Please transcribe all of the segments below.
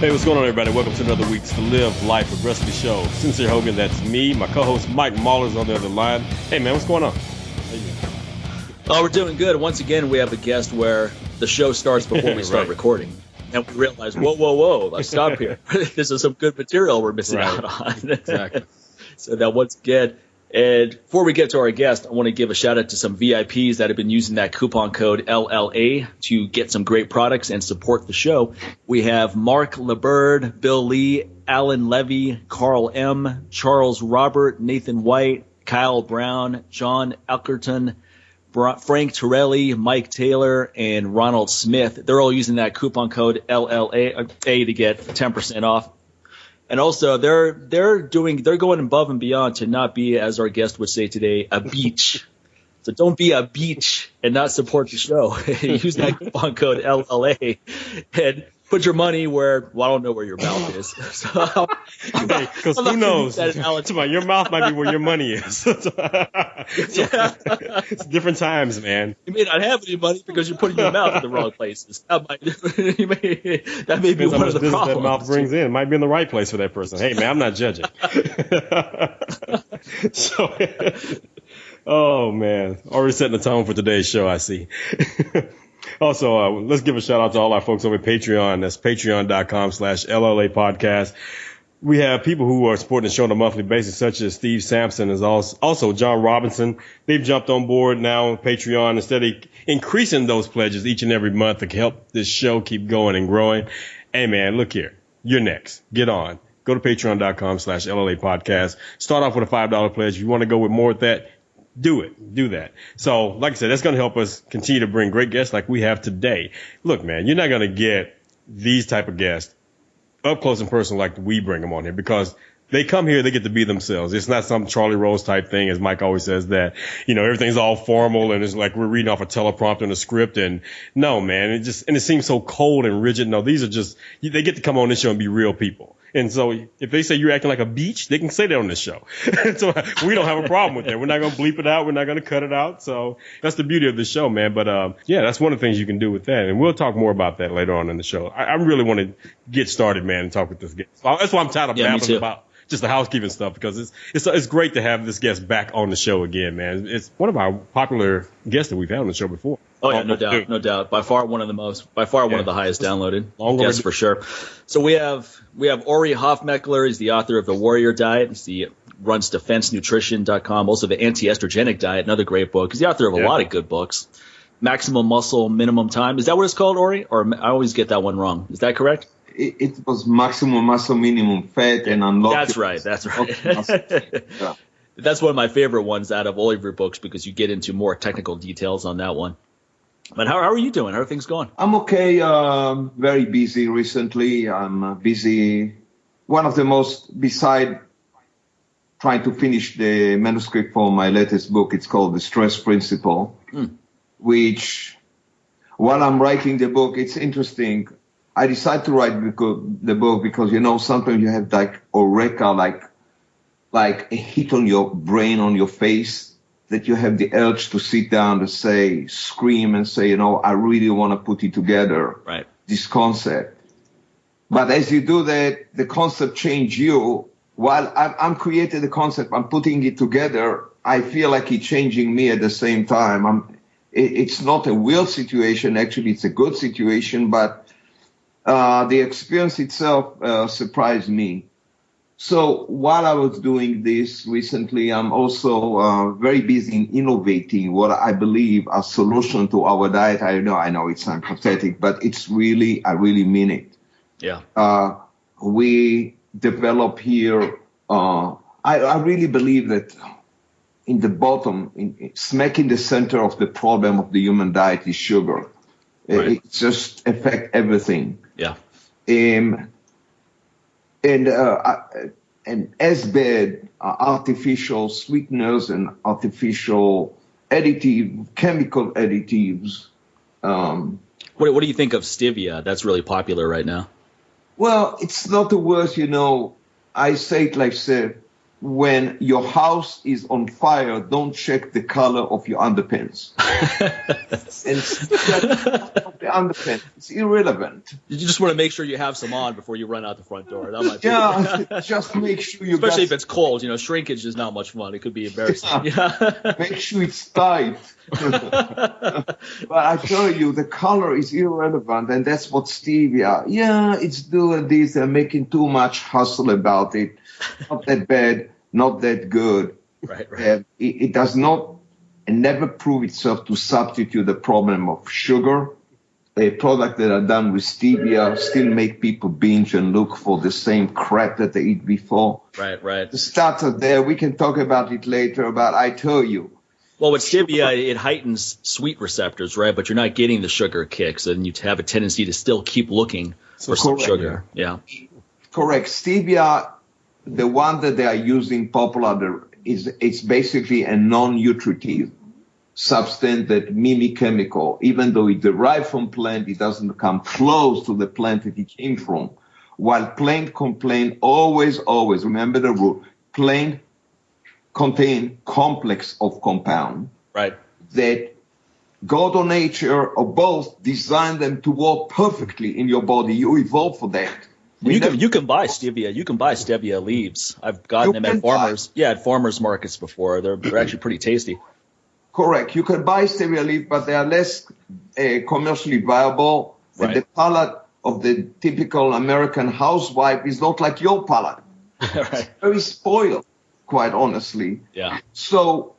Hey, what's going on, everybody? Welcome to another week's The Live Life Aggressively show. Sincere Hogan, that's me. My co-host Mike Mahler's on the other line. Hey, man, what's going on? How you doing? Oh, we're doing good. Once again, we have a guest where the show starts before we start recording. And we realize, whoa, let's stop here. This is some good material we're missing out on. Exactly. So that once again, and before we get to our guest, I want to give a shout out to some VIPs that have been using that coupon code LLA to get some great products and support the show. We have Mark LeBird, Bill Lee, Alan Levy, Carl M., Charles Robert, Nathan White, Kyle Brown, John Elkerton, Frank Torelli, Mike Taylor, and Ronald Smith. They're all using that coupon code LLA to get 10% off. And also, they're going above and beyond to not be, as our guest would say today, a beach. So don't be a beach and not support the show. Use that coupon code LLA and put your money where, well, I don't know where your mouth is. So, because who knows? Your mouth might be where your money is. It's different times, man. You may not have any money because you're putting your mouth in the wrong places. That may be one of the problems. That mouth brings in. It might be in the right place for that person. Hey, man, I'm not judging. Oh, man. Already setting the tone for today's show, I see. Also, let's give a shout out to all our folks over at Patreon. That's patreon.com/LLA podcast. We have people who are supporting the show on a monthly basis, such as Steve Sampson, as also John Robinson. They've jumped on board now on Patreon instead of increasing those pledges each and every month to help this show keep going and growing. Hey, man, look here. You're next. Get on. Go to patreon.com/LLA podcast. Start off with a $5 pledge. If you want to go with more with that, do it. Do that. So, like I said, that's going to help us continue to bring great guests like we have today. Look, man, you're not going to get these type of guests up close and personal like we bring them on here because they come here, they get to be themselves. It's not some Charlie Rose type thing, as Mike always says, that, you know, everything's all formal and it's like we're reading off a teleprompter and a script. And no, man, it seems so cold and rigid. No, these are just, they get to come on this show and be real people. And so if they say you're acting like a beach, they can say that on this show. So we don't have a problem with that. We're not going to bleep it out. We're not going to cut it out. So that's the beauty of the show, man. But, yeah, that's one of the things you can do with that. And we'll talk more about that later on in the show. I really want to get started, man, and talk with this guest. That's why I'm tired of babbling about just the housekeeping stuff, because it's great to have this guest back on the show again, man. It's one of our popular guests that we've had on the show before. Oh yeah, no doubt. By far one of the highest downloaded guests for sure. So we have Ori Hofmekler. He's the author of The Warrior Diet. He runs defensenutrition.com, also the Anti-Estrogen Diet, another great book. He's the author of a lot of good books. Maximum Muscle, Minimum Time. Is that what it's called, Ori? Or I always get that one wrong. Is that correct? It was Maximum Muscle, Minimum Fat, and Unlock. That's right. Yeah. That's one of my favorite ones out of all of your books because you get into more technical details on that one. But how are you doing? How are things going? I'm okay. Very busy recently. I'm busy. One of the most, beside trying to finish the manuscript for my latest book, it's called The Stress Principle, which while I'm writing the book, it's interesting. I decided to write the book because, you know, sometimes you have like eureka, like a hit on your brain, on your face, that you have the urge to sit down to say, scream and say, you know, I really want to put it together, right, this concept. But as you do that, the concept change you. While I'm creating the concept, I'm putting it together, I feel like it's changing me at the same time. It's not a weird situation. Actually, it's a good situation, but the experience itself surprised me. So while I was doing this recently, I'm also very busy in innovating what I believe a solution to our diet. I know it sounds pathetic, but it's really, I really mean it. Yeah. We develop here, I really believe that in the bottom, smack in the center of the problem of the human diet is sugar. Right. It just affects everything. Yeah. And as bad artificial sweeteners and artificial chemical additives. What do you think of stevia? That's really popular right now. Well, it's not the worst, you know. I say it like this. when your house is on fire, don't check the color of your underpants. And the underpants, it's irrelevant. You just want to make sure you have some on before you run out the front door. That might be just make sure you especially if it's cold. Shrinkage is not much fun. It could be embarrassing. Yeah. Make sure it's tight. But I tell you, the color is irrelevant, and that's what stevia. Yeah, it's doing this. They're making too much hustle about it. Not that bad, not that good. Right. It does not and never prove itself to substitute the problem of sugar. A product that are done with stevia still make people binge and look for the same crap that they eat before. Right. The stats are there. We can talk about it later, but I tell you. Well, with stevia, it heightens sweet receptors, right? But you're not getting the sugar kicks, and you have a tendency to still keep looking for some sugar. Yeah. Correct. Stevia, the one that they are using popular, it's basically a non-nutritive substance that mimic chemical. Even though it derived from plant, it doesn't come close to the plant that it came from. While plant contain always, remember the rule, plant contain complex of compound. Right. That God or nature or both designed them to work perfectly in your body. You evolve for that. You can buy stevia. You can buy stevia leaves. I've gotten them at farmers markets before. They're actually pretty tasty. Correct. You can buy stevia leaf, but they are less commercially viable. Right. And the palate of the typical American housewife is not like your palate. Right. It's very spoiled, quite honestly. Yeah. So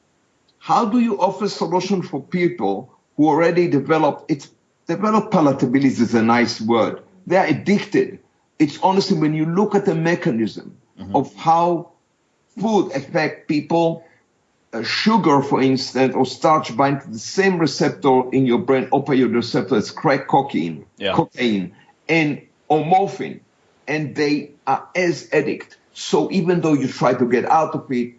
how do you offer solution for people who already develop palatability is a nice word. They're addicted. It's honestly, when you look at the mechanism of how food affect people, sugar, for instance, or starch bind to the same receptor in your brain, opioid receptor, as crack cocaine, or morphine, and they are as addict. So even though you try to get out of it,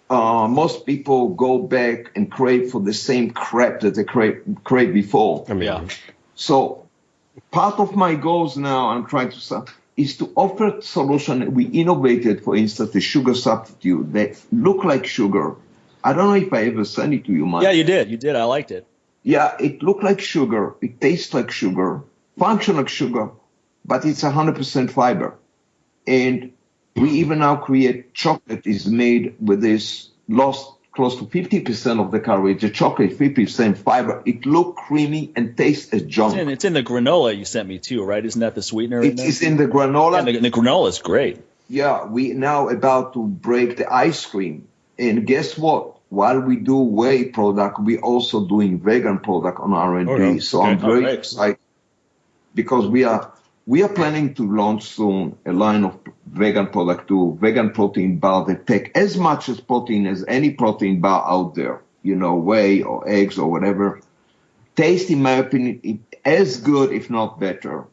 most people go back and crave for the same crap that they crave before. So part of my goals now, I'm trying to say, is to offer solution. We innovated, for instance, the sugar substitute that look like sugar. I don't know if I ever sent it to you, Mike. Yeah, you did. I liked it. Yeah, it looked like sugar. It tastes like sugar, function like sugar, but it's 100% fiber. And we even now create chocolate is made with this lost close to 50% of the calories. The chocolate, 50% fiber. It look creamy and tastes as junk. It's in the granola you sent me too, right? Isn't that the sweetener? It is in the granola. Yeah, the granola is great. Yeah, we now about to break the ice cream. And guess what? While we do whey product, we also doing vegan product on R&D. Okay. So I'm very excited because we are planning to launch soon a line of vegan product too, vegan protein bar that take as much as protein as any protein bar out there, whey or eggs or whatever. Taste, in my opinion, as good, if not better.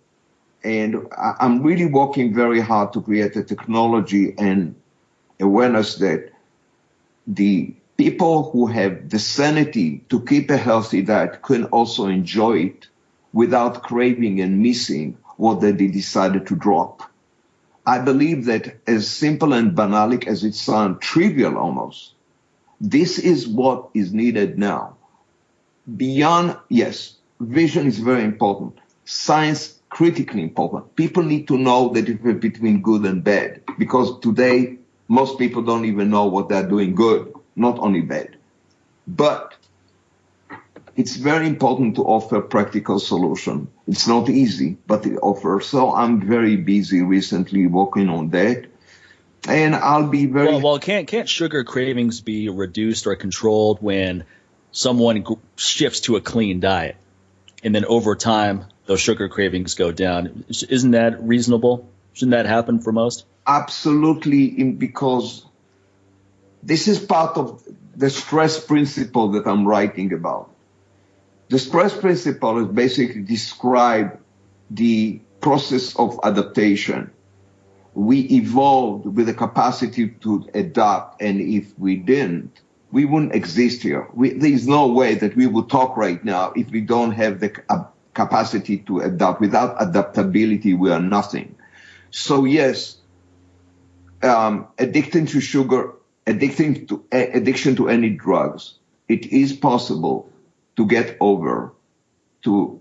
And I'm really working very hard to create a technology and awareness that the people who have the sanity to keep a healthy diet can also enjoy it without craving and missing what they decided to drop. I believe that as simple and banal as it sounds, trivial almost, this is what is needed now. Beyond, yes, vision is very important. Science, critically important. People need to know the difference between good and bad, because today most people don't even know what they're doing good, not only bad. But it's very important to offer practical solution. It's not easy, but it offers. So I'm very busy recently working on that. And I'll be very... Well, can't sugar cravings be reduced or controlled when someone shifts to a clean diet? And then over time, those sugar cravings go down. Isn't that reasonable? Shouldn't that happen for most? Absolutely, because this is part of the stress principle that I'm writing about. The stress principle is basically describe the process of adaptation. We evolved with the capacity to adapt, and if we didn't, we wouldn't exist here. There's no way that we would talk right now if we don't have the capacity to adapt. Without adaptability, we are nothing. So yes, addiction to sugar, addiction to any drugs, it is possible to get over, to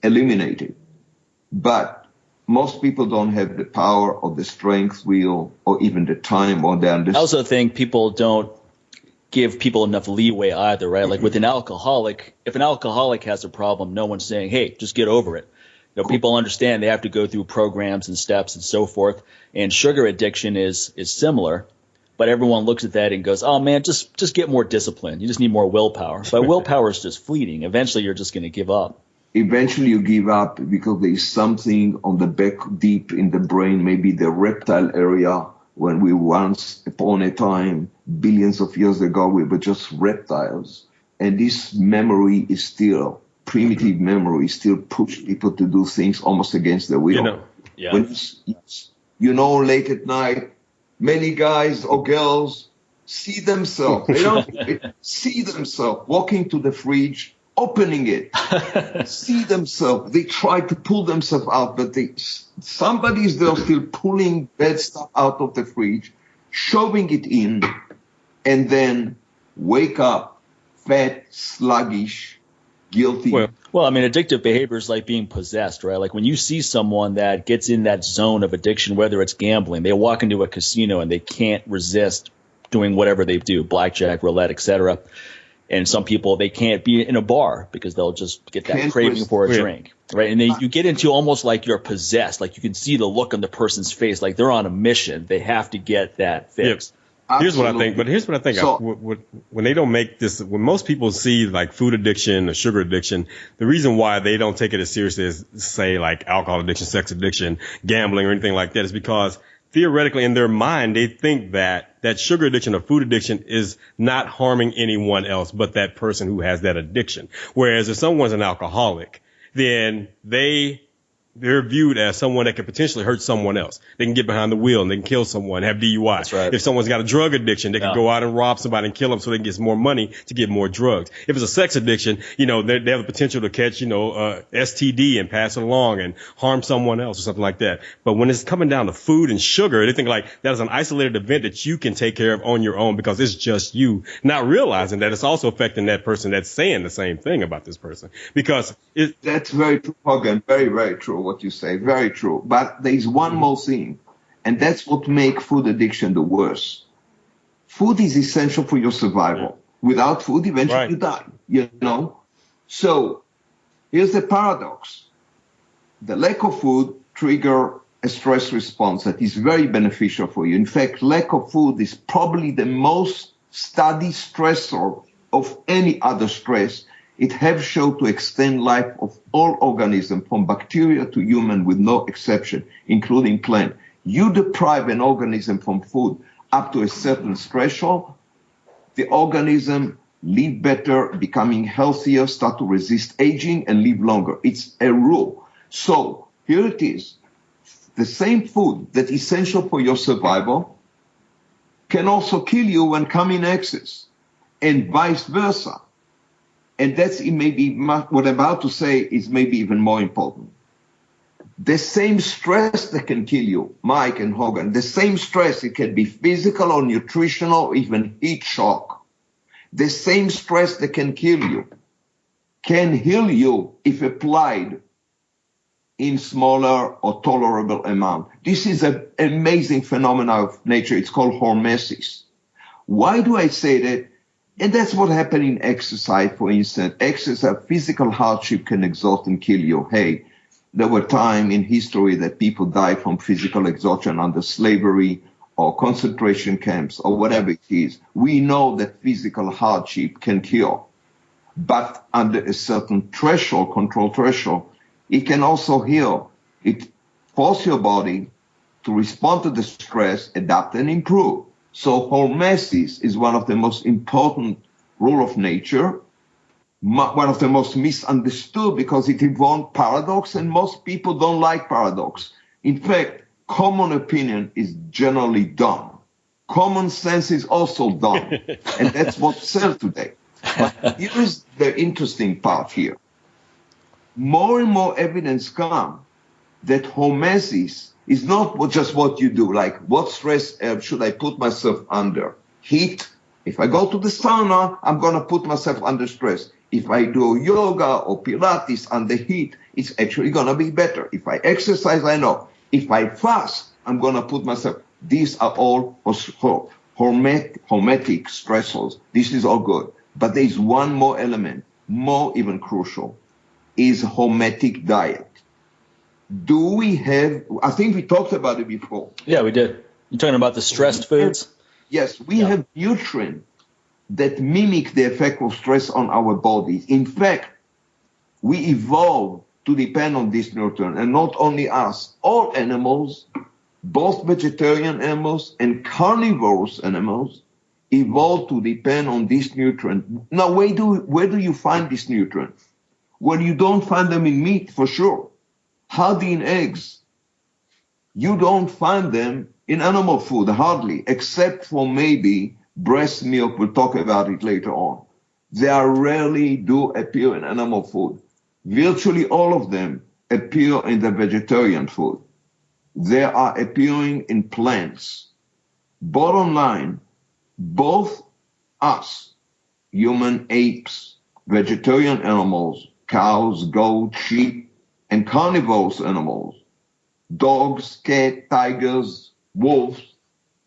eliminate it. But most people don't have the power or the strength, will, or even the time or the understanding. I also think people don't give people enough leeway either, right? Like with an alcoholic, if an alcoholic has a problem, no one's saying, hey, just get over it. You know, people understand they have to go through programs and steps and so forth. And sugar addiction is similar, but everyone looks at that and goes, oh man, just get more discipline. You just need more willpower. But willpower is just fleeting. Eventually you're just going to give up. Eventually you give up because there is something on the back deep in the brain, maybe the reptile area, when we once upon a time, billions of years ago, we were just reptiles. And this memory is still, primitive memory, still push people to do things almost against their will. You know, yeah. When, late at night, many guys or girls see themselves, they don't see themselves walking to the fridge, opening it, see themselves. They try to pull themselves out, but somebody is there still pulling bad stuff out of the fridge, shoving it in, and then wake up fat, sluggish, guilty. Well, I mean, addictive behavior is like being possessed, right? Like when you see someone that gets in that zone of addiction, whether it's gambling, they walk into a casino and they can't resist doing whatever they do, blackjack, roulette, etc. And some people, they can't be in a bar because they'll just get that craving for a drink, right? And then you get into almost like you're possessed. Like you can see the look on the person's face, like they're on a mission. They have to get that fixed. Yep. Here's what I think. So, when they don't make this, when most people see like food addiction or sugar addiction, the reason why they don't take it as seriously as, say, like alcohol addiction, sex addiction, gambling, or anything like that is because theoretically in their mind, they think that sugar addiction or food addiction is not harming anyone else but that person who has that addiction. Whereas if someone's an alcoholic, then they're viewed as someone that could potentially hurt someone else. They can get behind the wheel and they can kill someone, have DUI. That's right. If someone's got a drug addiction, they can go out and rob somebody and kill them so they can get more money to get more drugs. If it's a sex addiction, they have the potential to catch, STD and pass it along and harm someone else or something like that. But when it's coming down to food and sugar, they think like that is an isolated event that you can take care of on your own because it's just you, not realizing that it's also affecting that person that's saying the same thing about this person. Because that's very true, Hogan. Very, very true. What you say, very true. But there is one more thing, and that's what makes food addiction the worst. Food is essential for your survival. Without food, eventually you die, So here's the paradox. The lack of food triggers a stress response that is very beneficial for you. In fact, lack of food is probably the most studied stressor of any other stress. It has shown to extend life of all organisms, from bacteria to human, with no exception, including plant. You deprive an organism from food up to a certain threshold, the organism live better, becoming healthier, start to resist aging, and live longer. It's a rule. So here it is. The same food that's essential for your survival can also kill you when come in excess, and vice versa. And that's maybe what I'm about to say is maybe even more important. The same stress that can kill you, Mike and Hogan, the same stress, it can be physical or nutritional or even heat shock. The same stress that can kill you can heal you if applied in smaller or tolerable amount. This is an amazing phenomenon of nature. It's called hormesis. Why do I say that? And that's what happened in exercise, for instance. Exercise, physical hardship can exhaust and kill you. Hey, there were times in history that people died from physical exhaustion under slavery or concentration camps or whatever it is. We know that physical hardship can kill. But under a certain threshold, control threshold, it can also heal. It forces your body to respond to the stress, adapt, and improve. So hormesis is one of the most important rules of nature, one of the most misunderstood because it involves paradox, and most people don't like paradox. In fact, common opinion is generally dumb. Common sense is also dumb, and that's what sells today. But here's the interesting part here. More and more evidence comes that hormesis It's not just what you do, like what stress should I put myself under? Heat. If I go to the sauna, I'm going to put myself under stress. If I do yoga or Pilates under heat, it's actually going to be better. If I exercise, I know. If I fast, I'm going to put myself. These are all hormetic stressors. This is all good. But there is one more element, more even crucial, is hormetic diet. Do we have, I think we talked about it before. Yeah, we did. You're talking about the stressed foods? Yes, we have nutrients that mimic the effect of stress on our bodies. In fact, we evolved to depend on this nutrient, and not only us, all animals, both vegetarian animals and carnivorous animals, evolved to depend on this nutrient. Now, where do you find this nutrient? Well, you don't find them in meat, for sure. Hardly in eggs. You don't find them in animal food, hardly, except for maybe breast milk. We'll talk about it later on. They rarely do appear in animal food. Virtually all of them appear in the vegetarian food. They are appearing in plants. Bottom line, both us, human apes, vegetarian animals, cows, goats, sheep, and carnivorous animals, dogs, cats, tigers, wolves,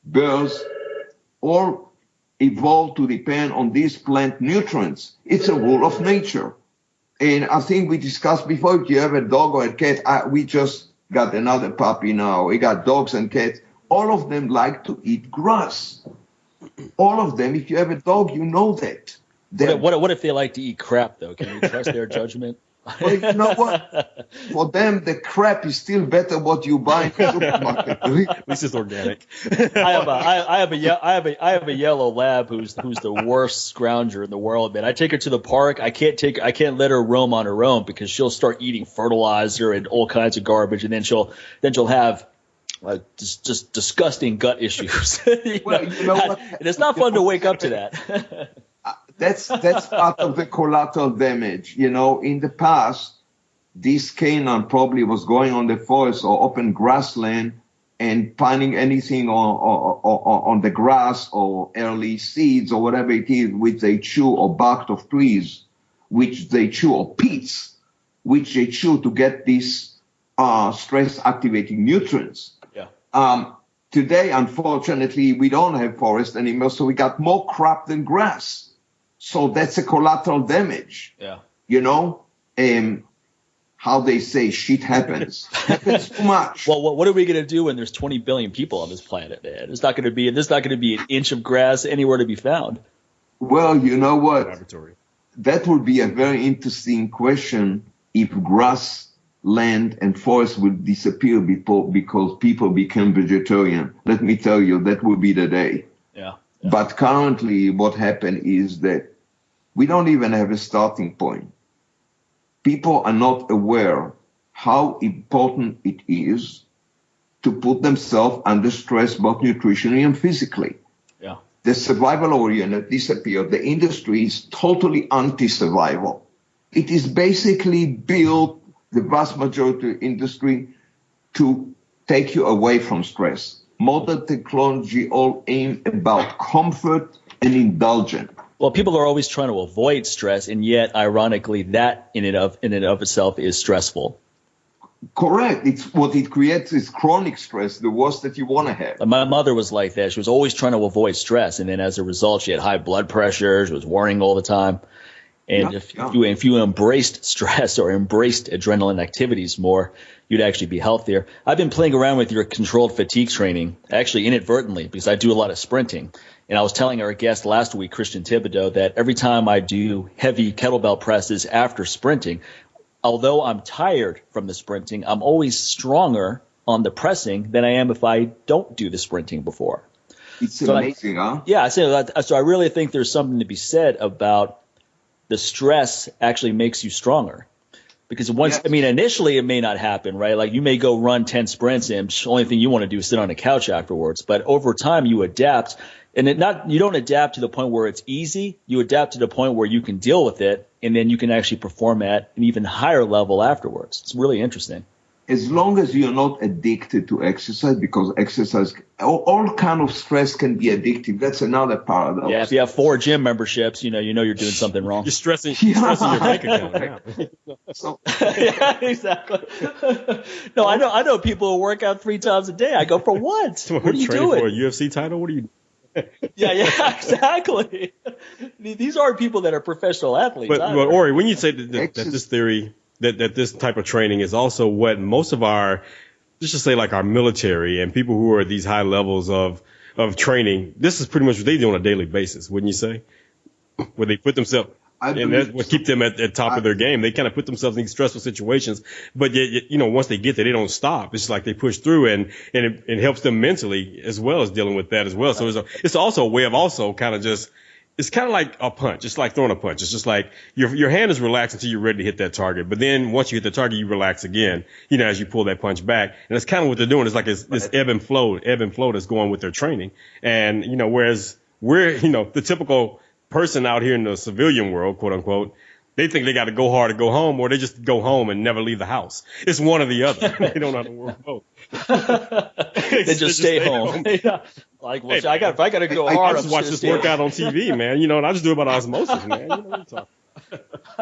birds, all evolved to depend on these plant nutrients. It's a rule of nature. And I think we discussed before, if you have a dog or a cat, we just got another puppy now. We got dogs and cats. All of them like to eat grass. All of them. If you have a dog, you know that. What if they like to eat crap, though? Can we trust their judgment? Well, you know what? For them, the crap is still better what you buy in the supermarket. At least it's organic. I have a yellow lab who's the worst scrounger in the world, man. I take her to the park. I can't let her roam on her own because she'll start eating fertilizer and all kinds of garbage, and then she'll have just disgusting gut issues. You know what? And it's not fun to wake up to that. That's part of the collateral damage. You know, in the past, this canine probably was going on the forest or open grassland and finding anything on the grass or early seeds or whatever it is, which they chew, or bark of trees, which they chew, or peats, which they chew to get these stress-activating nutrients. Yeah. Today, unfortunately, we don't have forest anymore, so we got more crop than grass. So that's a collateral damage. Yeah. You know, how they say shit happens. Happens too much. Well, what are we going to do when there's 20 billion people on this planet, man? There's not going to be an inch of grass anywhere to be found. Well, you know what? Laboratory. That would be a very interesting question if grassland and forest would disappear because people became vegetarian. Let me tell you, that would be the day. Yeah. Yeah. But currently what happened is that we don't even have a starting point. People are not aware how important it is to put themselves under stress, both nutritionally and physically. Yeah. The survival oriented disappeared. The industry is totally anti-survival. It is basically built, the vast majority of the industry, to take you away from stress. Modern technology all aim about comfort and indulgent. Well, people are always trying to avoid stress, and yet, ironically, that in and of itself is stressful. Correct. It's what it creates is chronic stress, the worst that you want to have. My mother was like that. She was always trying to avoid stress, and then as a result, she had high blood pressure. She was worrying all the time. And if you embraced stress or embraced adrenaline activities more, you'd actually be healthier. I've been playing around with your controlled fatigue training, actually inadvertently, because I do a lot of sprinting. And I was telling our guest last week, Christian Thibodeau, that every time I do heavy kettlebell presses after sprinting, although I'm tired from the sprinting, I'm always stronger on the pressing than I am if I don't do the sprinting before. It's amazing, huh? Yeah, so I really think there's something to be said about the stress actually makes you stronger. Because initially it may not happen, right? Like you may go run 10 sprints and the only thing you want to do is sit on a couch afterwards. But over time you adapt, and you don't adapt to the point where it's easy. You adapt to the point where you can deal with it, and then you can actually perform at an even higher level afterwards. It's really interesting. as long as you're not addicted to exercise, because exercise, all kind of stress can be addictive. That's another paradox. Yeah, if you have 4 gym memberships, you know you're doing something wrong. You're stressing your bank account now. So, Yeah, exactly. No, I know people who work out 3 times a day. I go, for what? What are you doing? For a UFC title? What are you? Yeah, exactly. These aren't people that are professional athletes. But Ori, when you say that this theory, that this type of training is also what most of our, let's just say like our military and people who are at these high levels of training, this is pretty much what they do on a daily basis, wouldn't you say? Where they put themselves, and that's what keep them at the top of their game. They kind of put themselves in these stressful situations, but yet, once they get there, they don't stop. It's like they push through, and it helps them mentally as well as dealing with that as well. So it's also a way of also kind of just, it's kind of like a punch. It's like throwing a punch. It's just like your hand is relaxed until you're ready to hit that target. But then once you hit the target, you relax again, as you pull that punch back. And that's kind of what they're doing. It's like this ebb and flow that's going with their training. And, whereas we're, the typical person out here in the civilian world, quote unquote, they think they got to go hard to go home, or they just go home and never leave the house. It's one or the other. They don't know how to work both. They just stay home. Yeah. Like, well, if I got to go hard, I just watch this workout on TV, man. And I just do it by osmosis, man. What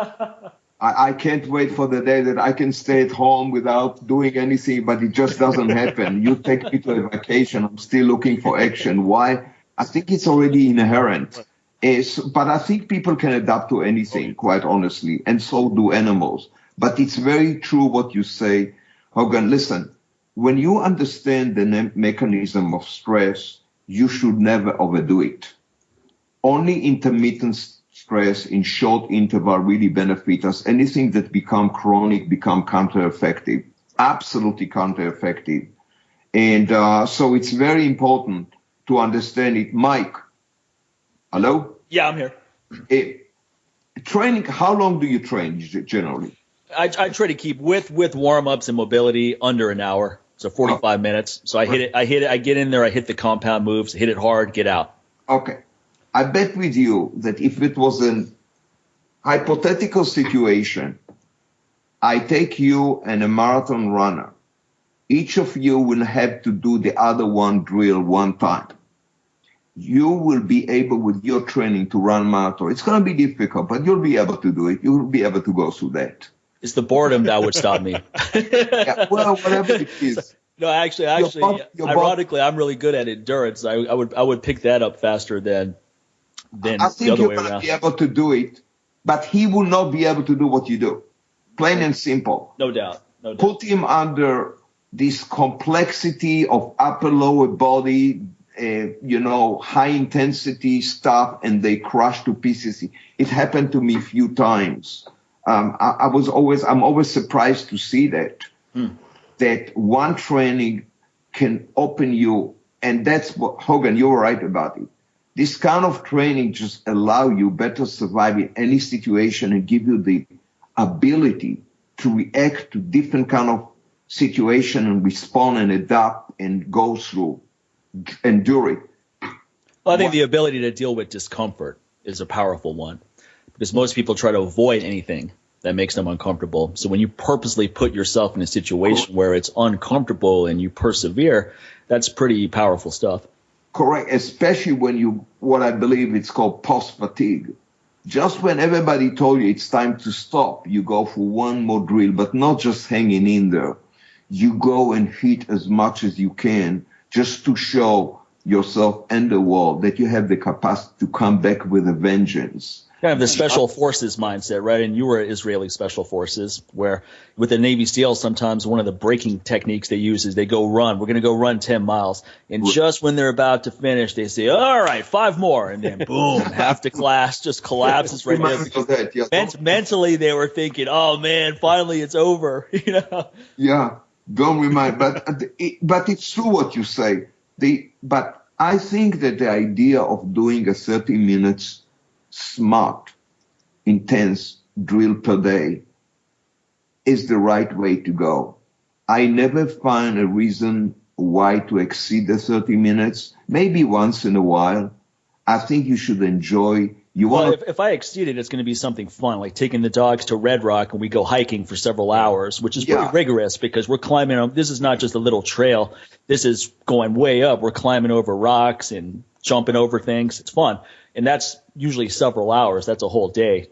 I'm I can't wait for the day that I can stay at home without doing anything, but it just doesn't happen. You take me to a vacation, I'm still looking for action. Why? I think it's already inherent. But I think people can adapt to anything, quite honestly, and so do animals. But it's very true what you say, Hogan. Listen, when you understand the mechanism of stress, you should never overdo it. Only intermittent stress in short interval really benefit us. Anything that become chronic become counter-effective, absolutely counter-effective. And so it's very important to understand it. Mike, hello? Yeah, I'm here. Training, how long do you train generally? I try to keep with warm-ups and mobility under an hour, so 45 minutes. So I get in there, I hit the compound moves, hit it hard, get out. Okay. I bet with you that if it was an hypothetical situation, I take you and a marathon runner. Each of you will have to do the other one drill one time. You will be able with your training to run marathon. It's going to be difficult, but you'll be able to do it. You'll be able to go through that. It's the boredom that would stop me. Yeah, well, whatever it is. No, actually, ironically, I'm really good at endurance. I would pick that up faster than I think the other you're way going to around. be able to do it, but he will not be able to do what you do. Plain and simple. No doubt. Put him under this complexity of upper lower body, high intensity stuff, and they crush to pieces. It happened to me a few times. I'm always surprised to see that one training can open you, and that's what, Hogan, you're right about it. This kind of training just allow you better survive in any situation and give you the ability to react to different kind of situation and respond and adapt and go through, endure it. Well, I think the ability to deal with discomfort is a powerful one, because most people try to avoid anything that makes them uncomfortable. So when you purposely put yourself in a situation where it's uncomfortable and you persevere, that's pretty powerful stuff. Correct, especially when what I believe it's called post-fatigue. Just when everybody told you it's time to stop, you go for one more drill, but not just hanging in there. You go and hit as much as you can just to show yourself and the world that you have the capacity to come back with a vengeance. Kind of the special forces mindset, right? And you were Israeli special forces, where with the Navy SEALs, sometimes one of the braking techniques they use is they go run. We're going to go run 10 miles. And just when they're about to finish, they say, all right, 5 more. And then boom, half the class just collapses right there. Mentally, they were thinking, oh man, finally it's over. Yeah, don't remind. But it's true what you say. But I think that the idea of doing a 30 minutes smart, intense drill per day is the right way to go. I never find a reason why to exceed the 30 minutes. Maybe once in a while. I think you should enjoy Well, if I exceed it, it's going to be something fun, like taking the dogs to Red Rock and we go hiking for several hours, which is pretty rigorous because we're climbing. This is not just a little trail. This is going way up. We're climbing over rocks and jumping over things. It's fun. And that's usually several hours. That's a whole day.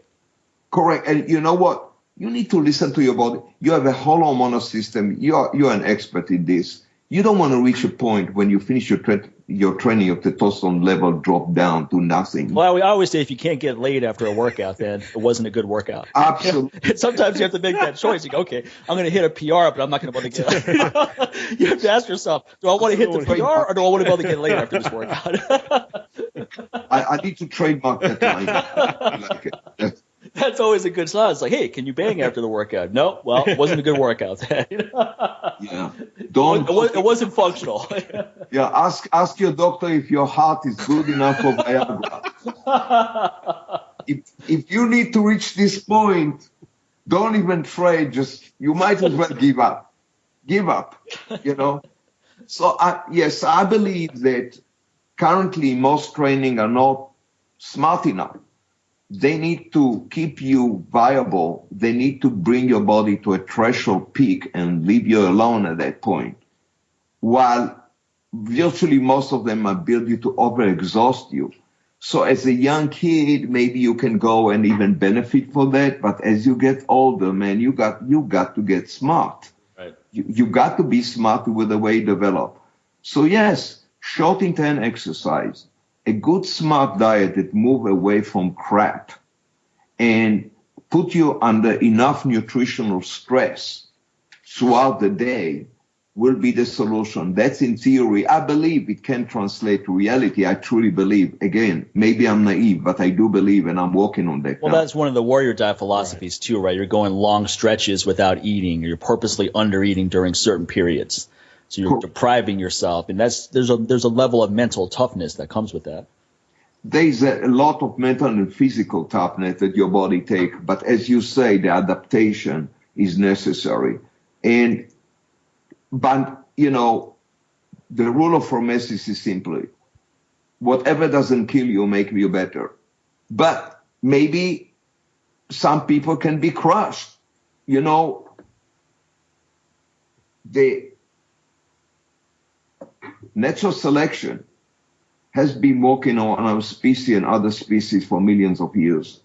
Correct. And you know what? You need to listen to your body. You have a whole hormonal system. You're an expert in this. You don't want to reach a point when you finish your training, your testosterone level drop down to nothing. Well, I always say if you can't get laid after a workout, then it wasn't a good workout. Absolutely. And sometimes you have to make that choice. You go, okay, I'm going to hit a PR, but I'm not going to be able to get laid. You have to ask yourself, do I want to hit the PR or do I want to be able to get laid after this workout? I need to trademark that line. I like it. That's always a good sign. It's like, hey, can you bang after the workout? No, well, it wasn't a good workout. Yeah, it wasn't functional. Yeah, ask your doctor if your heart is good enough for Viagra. If you need to reach this point, don't even try. You might as well give up. Give up. So I believe that currently most training are not smart enough. They need to keep you viable. They need to bring your body to a threshold peak and leave you alone at that point. While virtually most of them are built you to overexhaust you. So as a young kid, maybe you can go and even benefit for that. But as you get older, man, you got to get smart. Right. You got to be smart with the way you develop. So yes, short intent exercise. A good smart diet that move away from crap and put you under enough nutritional stress throughout the day will be the solution. That's in theory. I believe it can translate to reality. I truly believe. Again, maybe I'm naive, but I do believe and I'm working on that. Well, that's one of the warrior diet philosophies too, right? You're going long stretches without eating. You're purposely under eating during certain periods. So you're depriving yourself, and there's a level of mental toughness that comes with that. There's a lot of mental and physical toughness that your body takes, but as you say, the adaptation is necessary. But the rule of hormesis is simply, whatever doesn't kill you, make you better. But maybe some people can be crushed. The natural selection has been working on our species and other species for millions of years.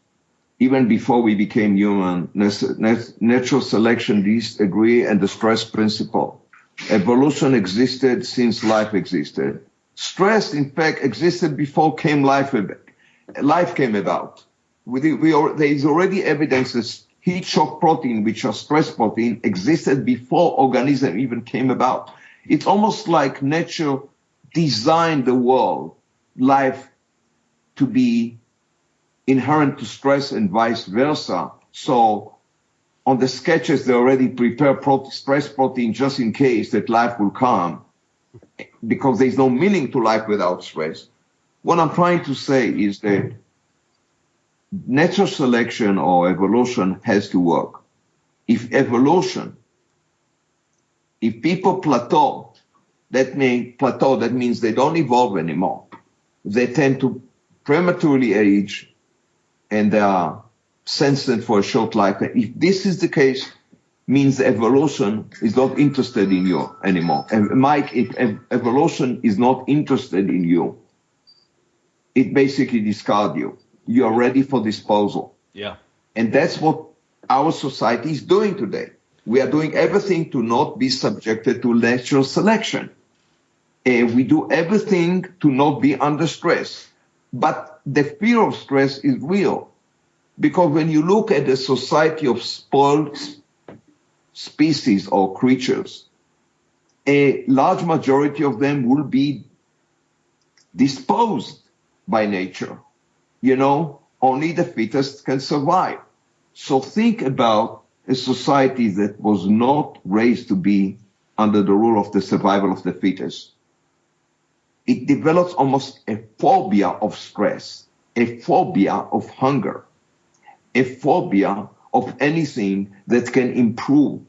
Even before we became human, natural selection disagree and the stress principle. Evolution existed since life existed. Stress, in fact, existed before life came about. There is already evidence that heat shock protein, which are stress protein, existed before organism even came about. It's almost like nature designed the world, life, to be inherent to stress and vice versa. So on the sketches, they already prepare stress protein just in case that life will come, because there's no meaning to life without stress. What I'm trying to say is that natural selection or evolution has to work. If people plateau, that means they don't evolve anymore. They tend to prematurely age and they are sentenced for a short life. If this is the case, means evolution is not interested in you anymore. And Mike, if evolution is not interested in you, it basically discards you. You are ready for disposal. Yeah. And that's what our society is doing today. We are doing everything to not be subjected to natural selection. And we do everything to not be under stress. But the fear of stress is real. Because when you look at the society of spoiled species or creatures, a large majority of them will be disposed by nature. Only the fittest can survive. So think about a society that was not raised to be under the rule of the survival of the fittest. It develops almost a phobia of stress, a phobia of hunger, a phobia of anything that can improve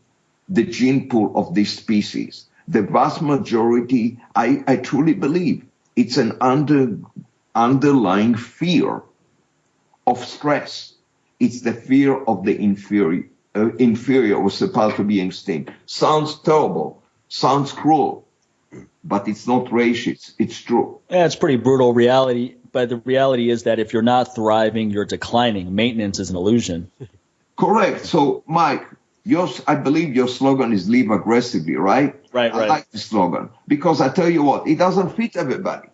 the gene pool of this species. The vast majority, I truly believe, it's an underlying fear of stress. It's the fear of the inferior. Inferior was supposed to be instinct. Sounds terrible, sounds cruel, but it's not racist. It's true. Yeah, it's pretty brutal reality. But the reality is that if you're not thriving, you're declining. Maintenance is an illusion. Correct. So, Mike, I believe your slogan is live aggressively, right? Right. I like the slogan because I tell you what, it doesn't fit everybody.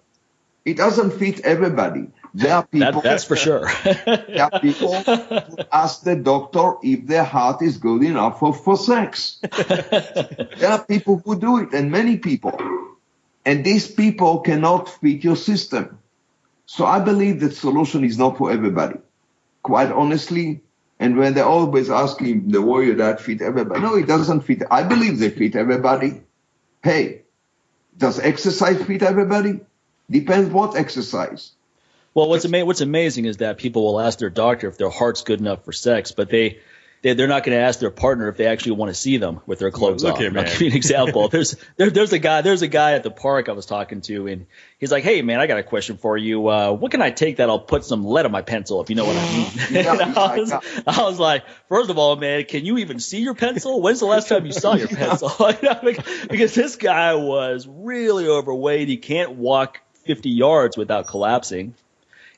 It doesn't fit everybody. There are people. That's for sure. There are people who ask the doctor if their heart is good enough for sex. There are people who do it, and many people. And these people cannot fit your system. So I believe the solution is not for everybody, quite honestly. And when they're always asking the warrior that fit everybody, no, it doesn't fit. I believe they fit everybody. Hey, does exercise fit everybody? Depends what exercise. Well, what's amazing is that people will ask their doctor if their heart's good enough for sex, but they're not going to ask their partner if they actually want to see them with their clothes off. Here, man. I'll give you an example. There's a guy at the park I was talking to, and he's like, "Hey, man, I got a question for you. What can I take that'll put some lead on my pencil, if you know what I mean?" I was like, first of all, man, can you even see your pencil? When's the last time you saw your pencil? Because this guy was really overweight. He can't walk 50 yards without collapsing.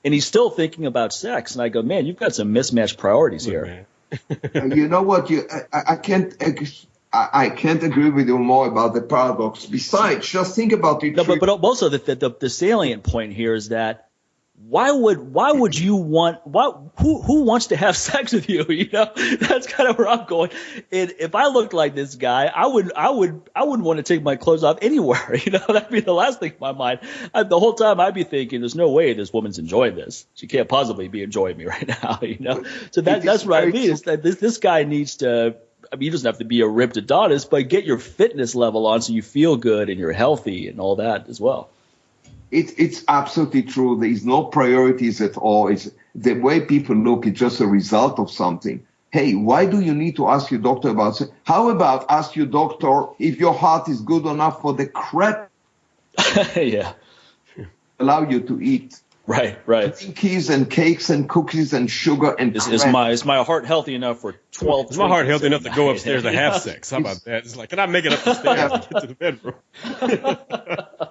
And he's still thinking about sex. And I go, man, you've got some mismatched priorities here. You know what? I can't agree with you more about the paradox. Besides, just think about it. No, but also the salient point here is that why would you want who wants to have sex with you? You know, that's kind of where I'm going. And if I looked like this guy, I wouldn't want to take my clothes off anywhere. You know, that'd be the last thing in my mind. The whole time I'd be thinking, there's no way this woman's enjoying this. She can't possibly be enjoying me right now. You know, so that's what I mean. Is that this guy needs to. I mean, he doesn't have to be a ripped Adonis, but get your fitness level on so you feel good and you're healthy and all that as well. It's absolutely true. There is no priorities at all. It's the way people look. It's just a result of something. Hey, why do you need to ask your doctor about it? How about ask your doctor if your heart is good enough for the crap yeah. allow you to eat? Right. Cookies and cakes and cookies and sugar and is my heart healthy enough for 12? Is my heart healthy enough to go upstairs to have sex? How about that? It's like, can I make it up the stairs to get to the bedroom?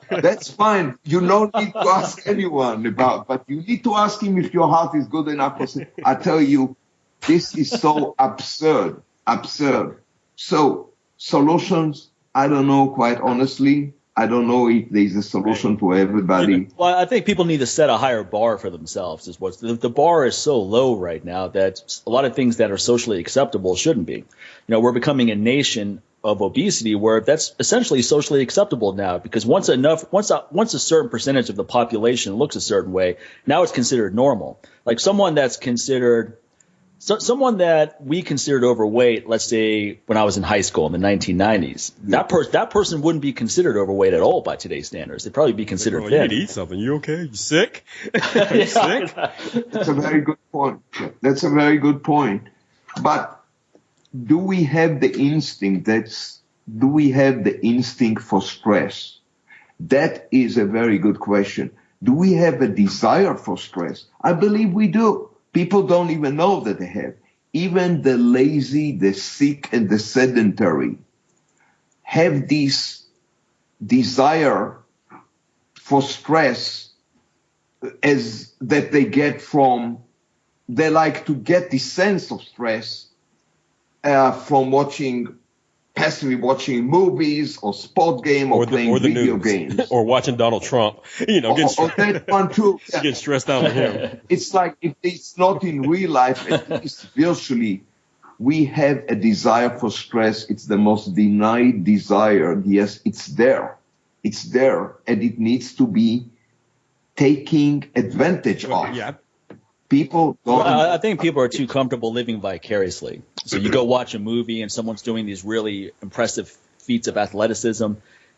That's fine. You don't need to ask anyone but you need to ask him if your heart is good enough for sex. I tell you, this is so absurd. So solutions, I don't know, quite honestly. I don't know if there's a solution to everybody. Well, I think people need to set a higher bar for themselves. The bar is so low right now that a lot of things that are socially acceptable shouldn't be. You know, we're becoming a nation of obesity where that's essentially socially acceptable now, because once a certain percentage of the population looks a certain way, now it's considered normal. Like someone that we considered overweight, let's say when I was in high school in the 1990s, that person wouldn't be considered overweight at all by today's standards. They'd probably be considered thin. You need to eat something. You okay? You sick? Are you sick? That's a very good point. But do we have the instinct? Do we have the instinct for stress? That is a very good question. Do we have a desire for stress? I believe we do. People don't even know that they have. Even the lazy, the sick, and the sedentary have this desire for stress as that they get from, they like to get the sense of stress from passively watching movies or sport game or playing video games. Or watching Donald Trump, getting stressed. Or that one too. Yeah. Getting stressed out with him. It's like if it's not in real life, at least virtually, we have a desire for stress. It's the most denied desire. Yes, it's there. It's there, and it needs to be taken advantage of. Yeah. People don't. Well, I think people are too comfortable living vicariously. So you go watch a movie and someone's doing these really impressive feats of athleticism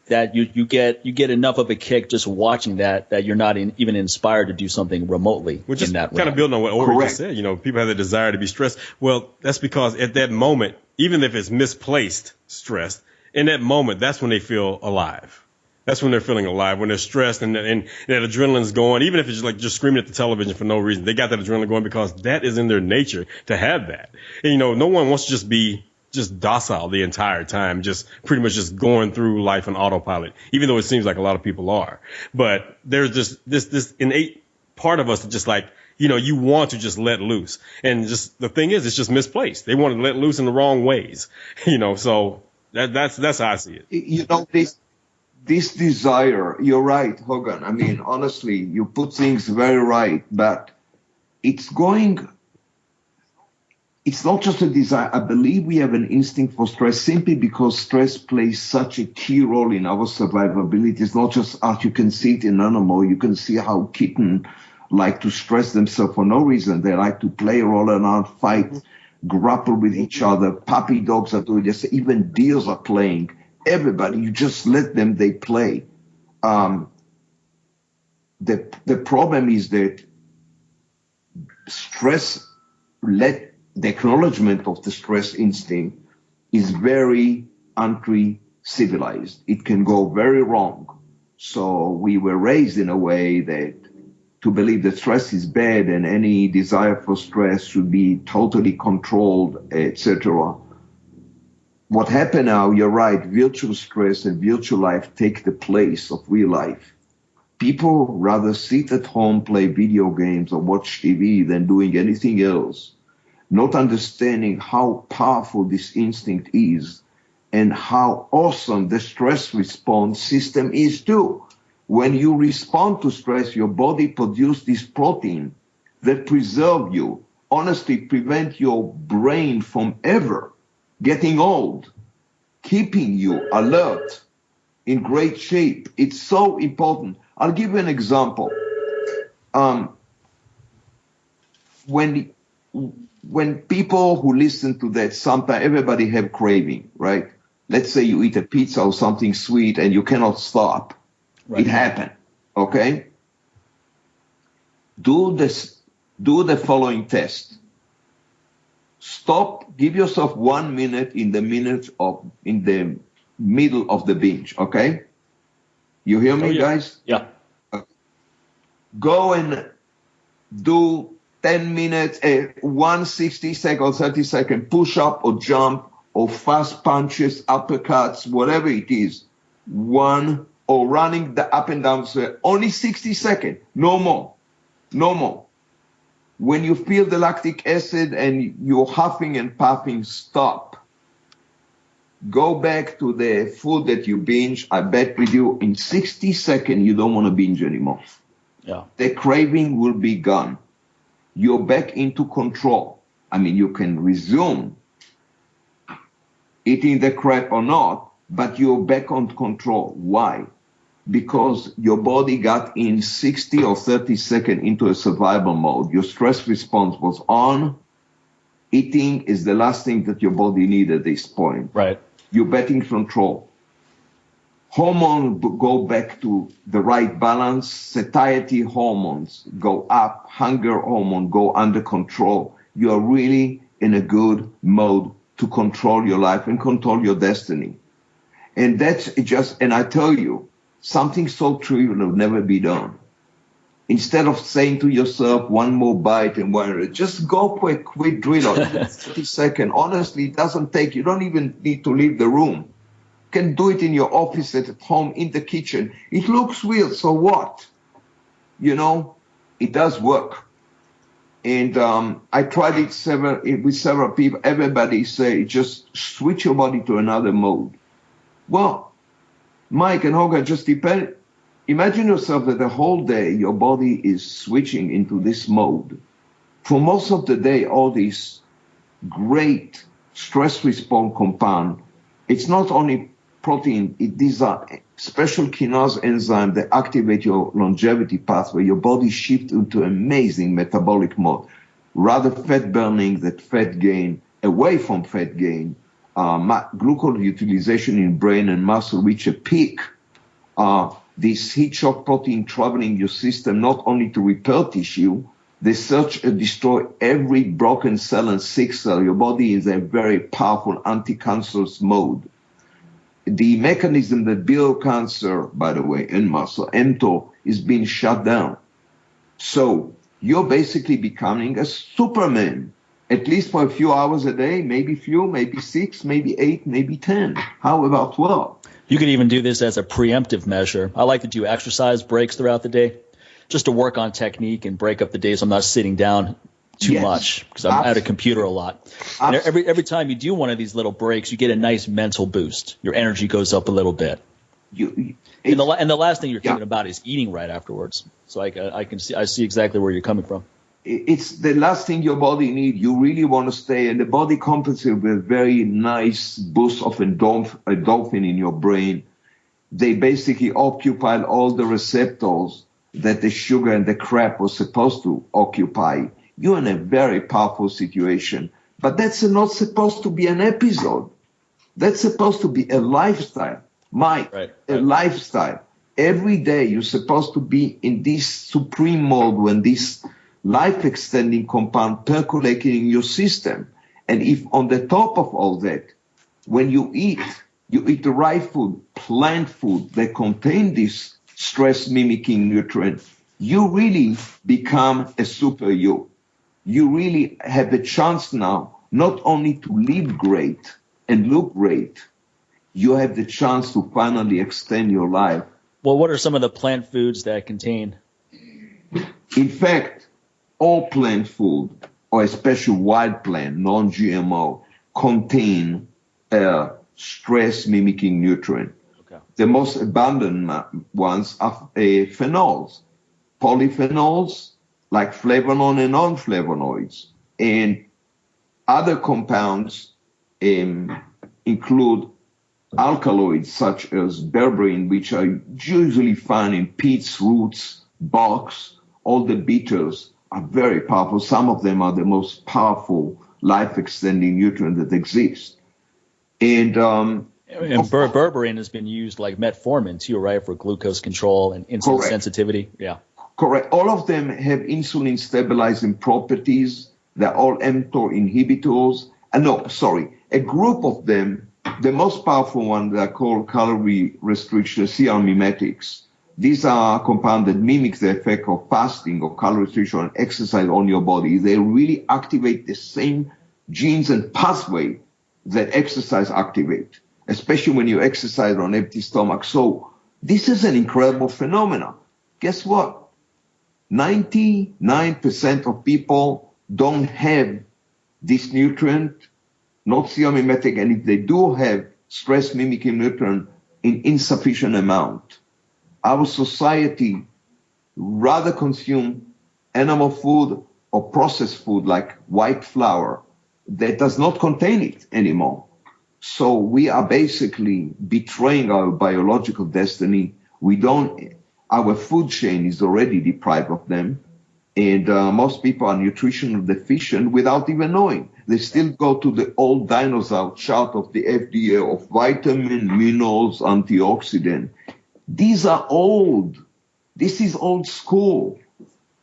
that you get enough of a kick just watching that you're not even inspired to do something remotely. Which is that kind of building on what Ori just said. People have the desire to be stressed. Well, that's because at that moment, even if it's misplaced stress, in that moment, that's when they feel alive. That's when they're feeling alive, when they're stressed and that adrenaline's going, even if it's like just screaming at the television for no reason. They got that adrenaline going because that is in their nature to have that. And, no one wants to just be just docile the entire time, just pretty much just going through life on autopilot, even though it seems like a lot of people are. But there's just this innate part of us that just like, you want to just let loose. And just the thing is, it's just misplaced. They want to let loose in the wrong ways, so that's how I see it. This desire, you're right, Hogan. I mean, honestly, you put things very right, but it's not just a desire. I believe we have an instinct for stress simply because stress plays such a key role in our survivability. It's not just us. You can see it in animal. You can see how kittens like to stress themselves for no reason. They like to play, roll around, fight, grapple with each other. Puppy dogs are doing this. Even deers are playing. Everybody, you just let them, they play. The problem is that the acknowledgement of the stress instinct is very anti-civilized. It can go very wrong. So we were raised in a way that to believe that stress is bad and any desire for stress should be totally controlled, etc. What happened now, you're right, virtual stress and virtual life take the place of real life. People rather sit at home, play video games or watch TV than doing anything else, not understanding how powerful this instinct is and how awesome the stress response system is too. When you respond to stress, your body produces this protein that preserve you, honestly prevent your brain from ever getting old, keeping you alert, in great shape. It's so important. I'll give you an example. When people who listen to that, sometimes everybody have craving, right? Let's say you eat a pizza or something sweet and you cannot stop. Right. It happened, okay? Do the following test. Stop, give yourself 1 minute in the middle of the binge, okay? You hear me, guys? Yeah. Go and do 10 minutes, 160 second or 30 second push up or jump or fast punches, uppercuts, whatever it is. Or running the up and down, only 60 seconds, no more. When you feel the lactic acid and you're huffing and puffing, stop. Go back to the food that you binge. I bet with you in 60 seconds, you don't want to binge anymore. Yeah. The craving will be gone. You're back into control. I mean, you can resume eating the crap or not, but you're back on control. Why? Because your body got in 60 or 30 seconds into a survival mode. Your stress response was on. Eating is the last thing that your body needs at this point. Right. You're back in control. Hormones go back to the right balance. Satiety hormones go up. Hunger hormone go under control. You are really in a good mode to control your life and control your destiny. And that's just, and I tell you, something so trivial will never be done. Instead of saying to yourself, one more bite and one, just go for a quick drill of 30 seconds. Honestly, it doesn't take, you don't even need to leave the room. You can do it in your office, at home, in the kitchen. It looks weird, so what? It does work. And I tried it with several people. Everybody say, just switch your body to another mode. Well, Mike and Hogan, just depend. Imagine yourself that the whole day your body is switching into this mode. For most of the day, all these great stress response compound, it's not only protein, these are special kinase enzymes that activate your longevity pathway. Your body shifts into amazing metabolic mode. Rather fat burning than fat gain, away from fat gain. Glucose utilization in brain and muscle reach a peak. This heat shock protein traveling your system not only to repair tissue, they search and destroy every broken cell and sick cell. Your body is a very powerful anti-cancerous mode. the mechanism that build cancer, by the way, in muscle, mTOR, is being shut down. So you're basically becoming a Superman, at least for a few hours a day, maybe few, maybe 6, maybe 8, maybe 10. How about 12? You could even do this as a preemptive measure. I like to do exercise breaks throughout the day just to work on technique and break up the days I'm not sitting down too much because I'm at a computer a lot. And every time you do one of these little breaks, you get a nice mental boost. Your energy goes up a little bit. And the last thing you're thinking about is eating right afterwards. So I see exactly where you're coming from. It's the last thing your body needs. You really want to stay, and the body compensates with a very nice boost of endorphin in your brain. They basically occupy all the receptors that the sugar and the crap was supposed to occupy. You're in a very powerful situation. But that's not supposed to be an episode. That's supposed to be a lifestyle. Mike, a lifestyle. Every day you're supposed to be in this supreme mode when this life-extending compound percolating in your system. And if on the top of all that, when you eat the right food, plant food that contain this stress-mimicking nutrient, you really become a super you. You really have the chance now not only to live great and look great, you have the chance to finally extend your life. Well, what are some of the plant foods that contain? In fact, all plant food, or especially wild plant, non-GMO, contain a stress-mimicking nutrient. Okay. The most abundant ones are phenols, polyphenols, like flavonol and non-flavonoids. And other compounds include alkaloids such as berberine, which are usually found in peats, roots, barks. All the bitters are very powerful. Some of them are the most powerful life-extending nutrient that exists. And berberine has been used like metformin too, right, for glucose control and insulin sensitivity. Yeah. Correct. All of them have insulin stabilizing properties. They're all mTOR inhibitors. A group of them, the most powerful one, they're called calorie restriction, CR mimetics. These are compounds that mimic the effect of fasting or calorie restriction and exercise on your body. They really activate the same genes and pathway that exercise activate, especially when you exercise on empty stomach. So this is an incredible phenomenon. Guess what? 99% of people don't have this nutrient, not CR mimetic, and if they do have stress mimicking nutrient in insufficient amount. Our society rather consume animal food or processed food like white flour that does not contain it anymore. So we are basically betraying our biological destiny. Our food chain is already deprived of them. And most people are nutritional deficient without even knowing. They still go to the old dinosaur chart of the FDA of vitamin, minerals, antioxidant. These are old. This is old school.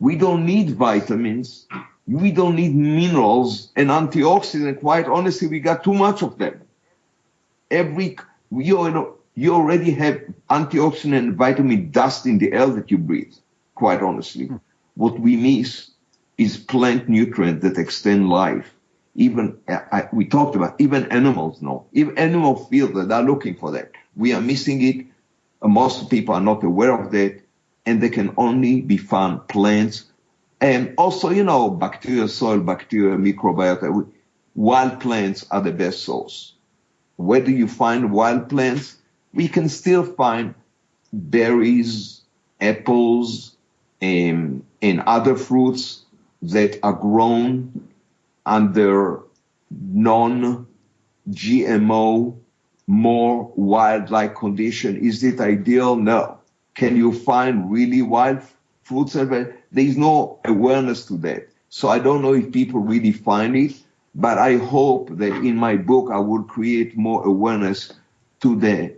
We don't need vitamins. We don't need minerals and antioxidants. Quite honestly, we got too much of them. You already have antioxidant and vitamin dust in the air that you breathe, quite honestly. What we miss is plant nutrients that extend life. We talked about, even animals know. Even animals feel that they're looking for that. We are missing it. Most people are not aware of that, and they can only be found plants. And also, bacteria, soil bacteria, microbiota. Wild plants are the best source. Where do you find wild plants? We can still find berries, apples, and other fruits that are grown under non-GMO, more wild-like condition. Is it ideal? No. Can you find really wild fruits? There is no awareness to that. So I don't know if people really find it, but I hope that in my book I will create more awareness to the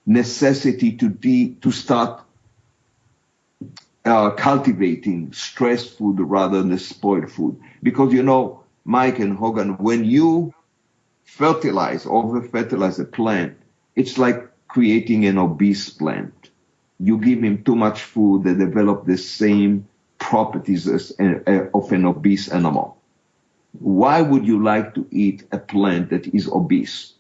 necessity to start cultivating stress food rather than spoiled food. Because, Mike and Hogan, when you over-fertilize a plant, It's like creating an obese plant. You give him too much food, they develop the same properties as of an obese animal. Why would you like to eat a plant that is obese?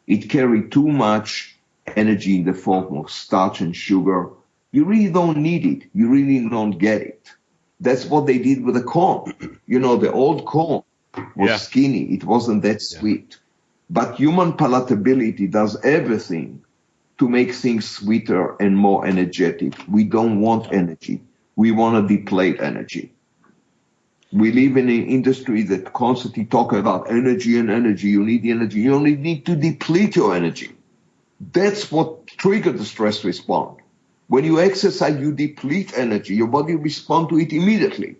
It carries too much energy in the form of starch and sugar. You really don't need it. You really don't get it. That's what they did with the corn. The old corn was skinny. It wasn't that sweet. But human palatability does everything to make things sweeter and more energetic. We don't want energy. We want to deplete energy. We live in an industry that constantly talks about energy and energy. You need the energy. You only need to deplete your energy. That's what triggers the stress response. When you exercise, you deplete energy. Your body responds to it immediately.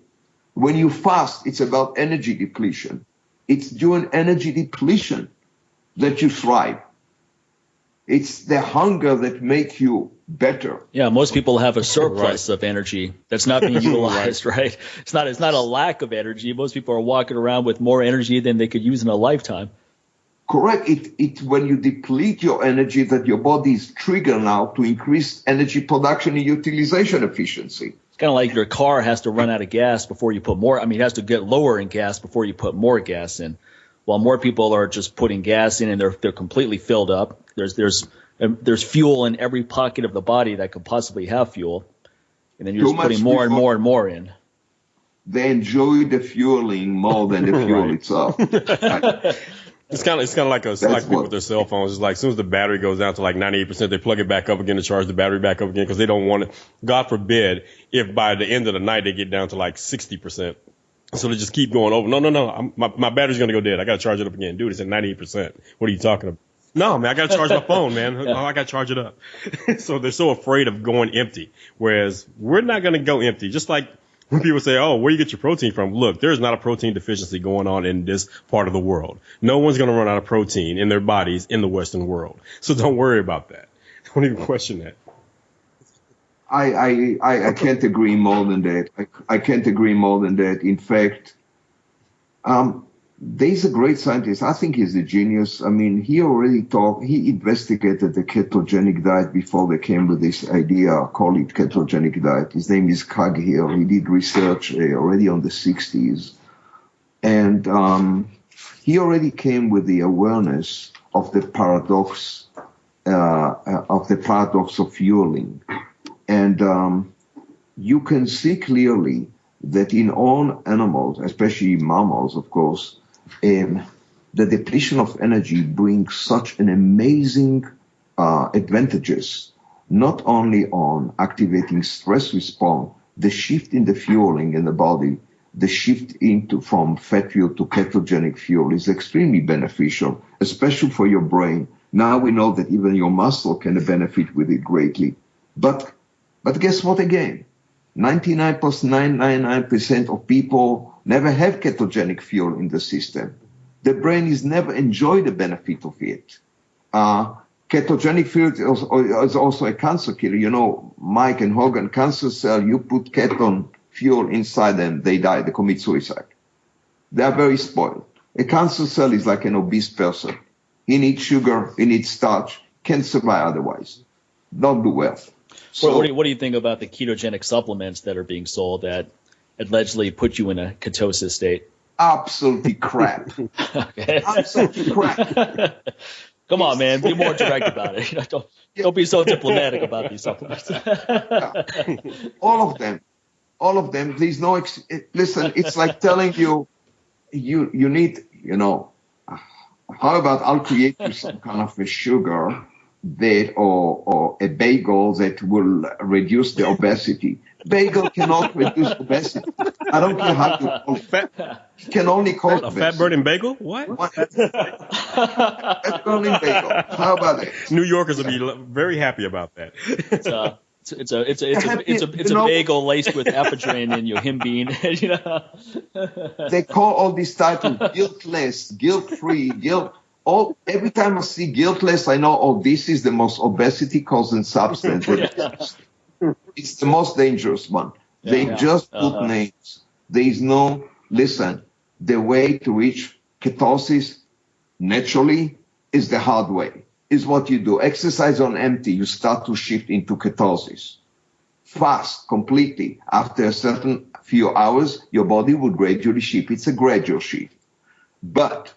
When you fast, it's about energy depletion. It's during energy depletion that you thrive. It's the hunger that makes you better. Yeah, most people have a surplus of energy that's not being utilized, right? It's not a lack of energy. Most people are walking around with more energy than they could use in a lifetime. Correct. It's when you deplete your energy that your body is triggered now to increase energy production and utilization efficiency. It's kind of like your car has to run out of gas before you put more. I mean, it has to get lower in gas before you put more gas in. While more people are just putting gas in and they're completely filled up. There's fuel in every pocket of the body that could possibly have fuel, and then you're just putting more and more and more in. They enjoy the fueling more than the fuel itself. It's kind of like people with their cell phones. It's like as soon as the battery goes down to like 98%, they plug it back up again to charge the battery back up again because they don't want it. God forbid if by the end of the night they get down to like 60%. So they just keep going over. No. My battery's going to go dead. I got to charge it up again. Dude, it's at 98%. What are you talking about? No, man, I got to charge my phone, man. I got to charge it up. So they're so afraid of going empty. Whereas we're not going to go empty. Just like when people say, oh, where you get your protein from? Look, there's not a protein deficiency going on in this part of the world. No one's going to run out of protein in their bodies in the Western world. So don't worry about that. Don't even question that. I can't agree more than that. I can't agree more than that. In fact, there's a great scientist. I think he's a genius. I mean, he investigated the ketogenic diet before they came with this idea, call it ketogenic diet. His name is Coghill. He did research already on the 60s. And he already came with the awareness of the paradox of fueling. And you can see clearly that in all animals, especially mammals, of course, the depletion of energy brings such an amazing advantages, not only on activating stress response, the shift in the fueling in the body, the shift from fat fuel to ketogenic fuel is extremely beneficial, especially for your brain. Now we know that even your muscle can benefit with it greatly. But guess what again? 99.999% of people never have ketogenic fuel in the system. The brain is never enjoyed the benefit of it. Ketogenic fuel is also a cancer killer. Mike and Hogan, cancer cell, you put ketone fuel inside them, they die, they commit suicide. They are very spoiled. A cancer cell is like an obese person. He needs sugar, he needs starch, can't survive otherwise. Don't do well. So, what do you think about the ketogenic supplements that are being sold that allegedly put you in a ketosis state? Absolutely crap. Okay. Absolutely crap. Come on, man. Be more direct about it. Don't be so diplomatic about these supplements. All of them. There's no. Listen, it's like telling you need. How about I'll create you some kind of a sugar that or a bagel that will reduce the obesity. Bagel cannot reduce obesity. I don't care how you call it. It can only cause a fat burning bagel? What? Fat burning bagel. How about it? New Yorkers will be very happy about that. It's a bagel laced with ephedrine and himbine. They call all these titles guiltless, guilt-free, guilt. Every time I see guiltless, I know, this is the most obesity-causing substance. It's the most dangerous one. They just put names. There is no, listen, the way to reach ketosis naturally is the hard way. is what you do. Exercise on empty, you start to shift into ketosis. Fast, completely. After a certain few hours, your body will gradually shift. It's a gradual shift. But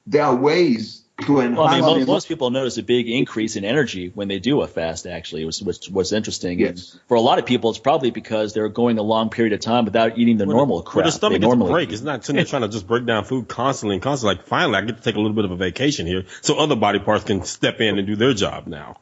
there are ways to enhance. Well, I mean, most people notice a big increase in energy when they do a fast, actually, which was interesting. Yes. And for a lot of people, it's probably because they're going a long period of time without eating the normal crap. Well, the stomach gets a normally break. It's not sitting there trying to just break down food constantly. Like, finally, I get to take a little bit of a vacation here so other body parts can step in and do their job now.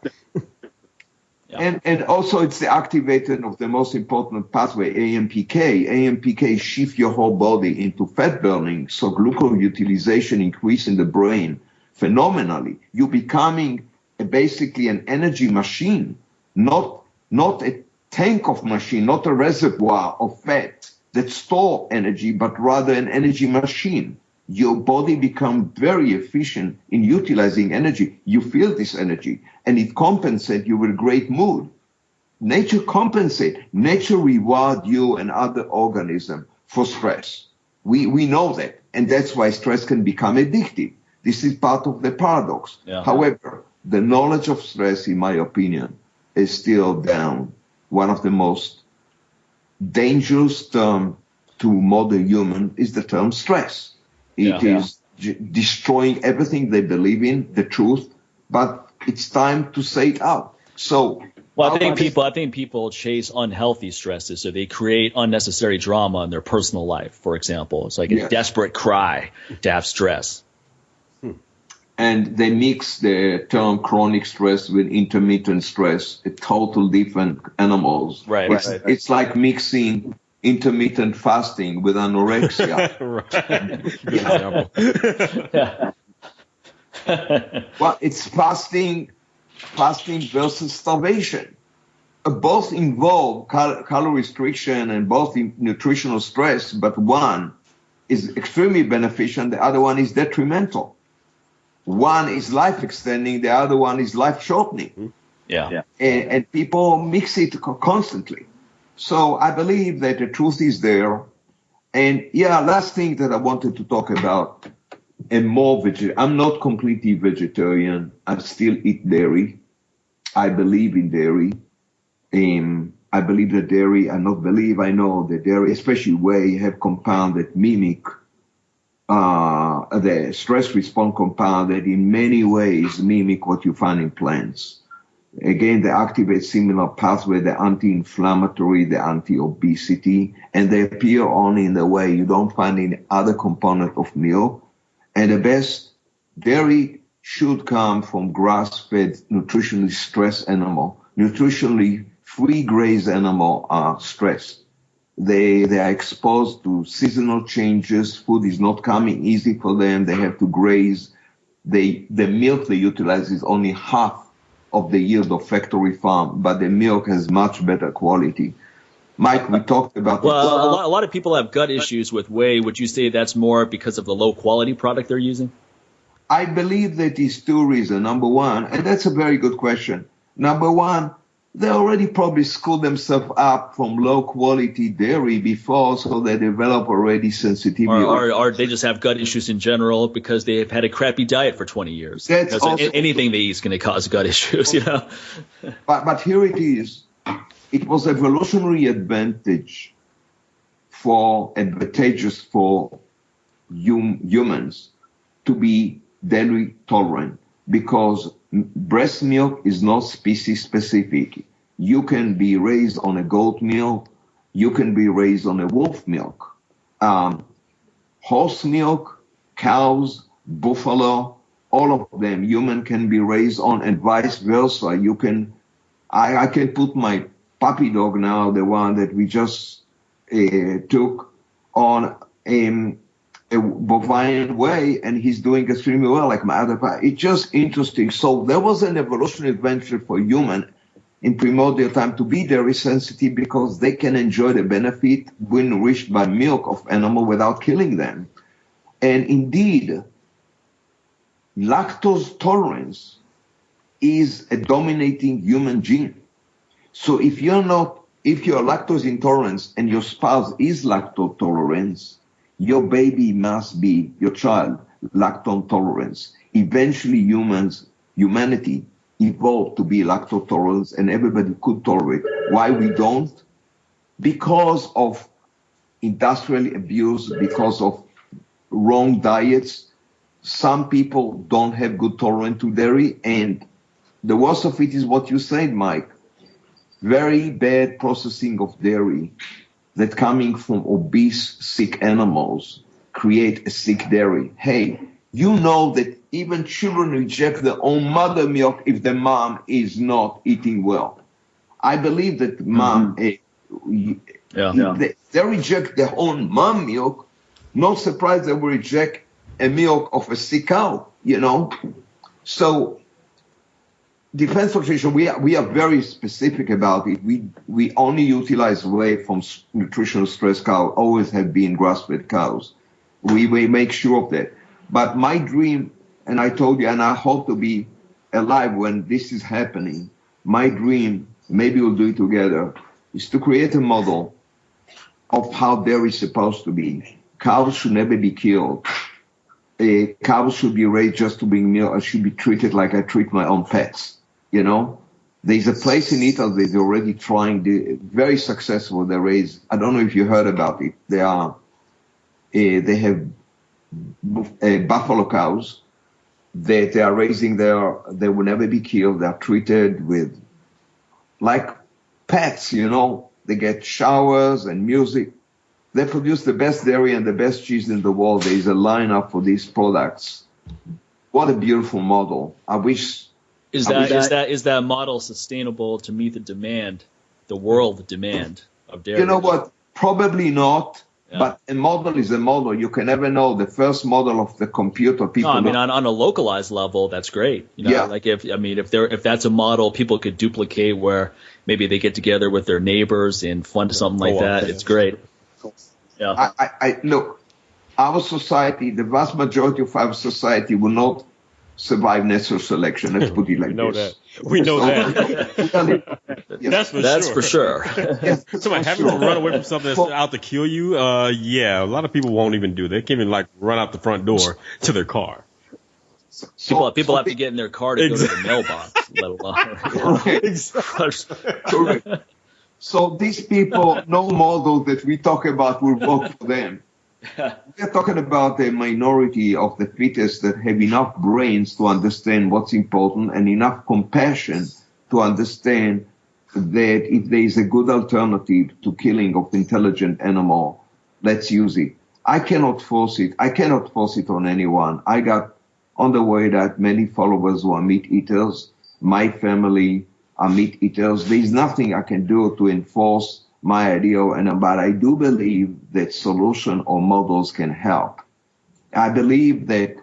Yeah. And also it's the activation of the most important pathway, AMPK. AMPK shift your whole body into fat burning, so glucose utilization increase in the brain phenomenally. You're becoming basically an energy machine, not a tank of machine, not a reservoir of fat that store energy, but rather an energy machine. Your body becomes very efficient in utilizing energy. You feel this energy, and it compensates you with great mood. Nature compensates. Nature reward you and other organisms for stress. We know that, and that's why stress can become addictive. This is part of the paradox. Yeah. However, the knowledge of stress, in my opinion, is still down. One of the most dangerous terms to modern human is the term stress. It is destroying everything they believe in, the truth, but it's time to say it out. So, well, I think people chase unhealthy stresses, so they create unnecessary drama in their personal life. For example, it's like a desperate cry to have stress. And they mix the term chronic stress with intermittent stress, a total different animals. Right. It's like mixing intermittent fasting with anorexia. Well, it's fasting versus starvation. Both involve calorie restriction and both nutritional stress, but one is extremely beneficial, the other one is detrimental. One is life extending, the other one is life shortening. Yeah. And people mix it constantly. So I believe that the truth is there. And last thing that I wanted to talk about, and more I'm not completely vegetarian. I still eat dairy. I believe in dairy. I believe that dairy, I know that dairy, especially whey, have compounds that mimic the stress response compound that in many ways mimic what you find in plants. Again, they activate similar pathway, the anti-inflammatory, the anti-obesity, and they appear only in the way you don't find in other component of milk. And the best, dairy should come from grass-fed, nutritionally stressed animal. Nutritionally free grazed animal are stressed. They are exposed to seasonal changes. Food is not coming easy for them. They have to graze. The milk they utilize is only half of the yield of factory farm, but the milk has much better quality. Mike, we talked about... Well, a lot of people have gut issues with whey. Would you say that's more because of the low quality product they're using? I believe that is two reasons. Number one, and that's a very good question. Number one, they already probably schooled themselves up from low quality dairy before, so they develop already sensitivity. Or they just have gut issues in general because they have had a crappy diet for 20 years. That's also, anything they eat is going to cause gut issues, But here it is. It was evolutionary advantageous for humans to be dairy tolerant, because breast milk is not species specific. You can be raised on a goat milk. You can be raised on a wolf milk. Horse milk, cows, buffalo, all of them, human can be raised on, and vice versa. I can put my puppy dog now, the one that we just took, on a bovine way, and he's doing extremely well, like my other puppy. It's just interesting. So there was an evolutionary adventure for human in primordial time to be dairy sensitive, because they can enjoy the benefit when nourished by milk of animal without killing them. And indeed, lactose tolerance is a dominating human gene. So if you're lactose intolerant and your spouse is lactose tolerant, your baby must be, your child, lactose tolerance. Eventually, humanity evolved to be lactose tolerant and everybody could tolerate. Why we don't? Because of industrial abuse, because of wrong diets. Some people don't have good tolerance to dairy, and the worst of it is what you said, Mike. Very bad processing of dairy that coming from obese, sick animals create a sick dairy. Hey, you know that even children reject their own mother milk if the mom is not eating well. I believe that mom, they reject their own mom milk. No surprise they will reject a milk of a sick cow, you know. So defense nutrition, we are very specific about it. We only utilize whey from nutritional stress cows, always have been grass-fed cows. We make sure of that. But my dream, and I told you, and I hope to be alive when this is happening, my dream, maybe we'll do it together, is to create a model of how dairy is supposed to be. Cows should never be killed. Cows should be raised just to bring milk. I should be treated like I treat my own pets, you know? There's a place in Italy they're already trying, very successful. They raise, I don't know if you heard about it. They have buffalo cows that they are raising there. They will never be killed. They are treated with like pets, you know? They get showers and music. They produce the best dairy and the best cheese in the world. There is a lineup for these products. What a beautiful model. I wish. Is that model sustainable to meet the demand, the world demand of dairy? You know what? Probably not. Yeah. But a model is a model. You can never know. The first model of the computer, people. No, I mean on a localized level, that's great. You know, like if that's a model people could duplicate, where maybe they get together with their neighbors and fund something like that. It's great. Yeah. I look, our society, the vast majority of our society will not survive natural selection. Let's put it like this. We know that. That's for sure. Yes, somebody having to run away from something that's out to kill you, a lot of people won't even do that. They can't even run out the front door to their car. People have to get in their car to go to the mailbox, let alone. Correct. So these people, no model that we talk about will work for them. We're talking about a minority of the fittest that have enough brains to understand what's important and enough compassion to understand that if there is a good alternative to killing of intelligent animal, let's use it. I cannot force it. I cannot force it on anyone. I got on the way that many followers who are meat eaters. My family are meat eaters. There is nothing I can do to enforce my idea, but I do believe that solution or models can help. I believe that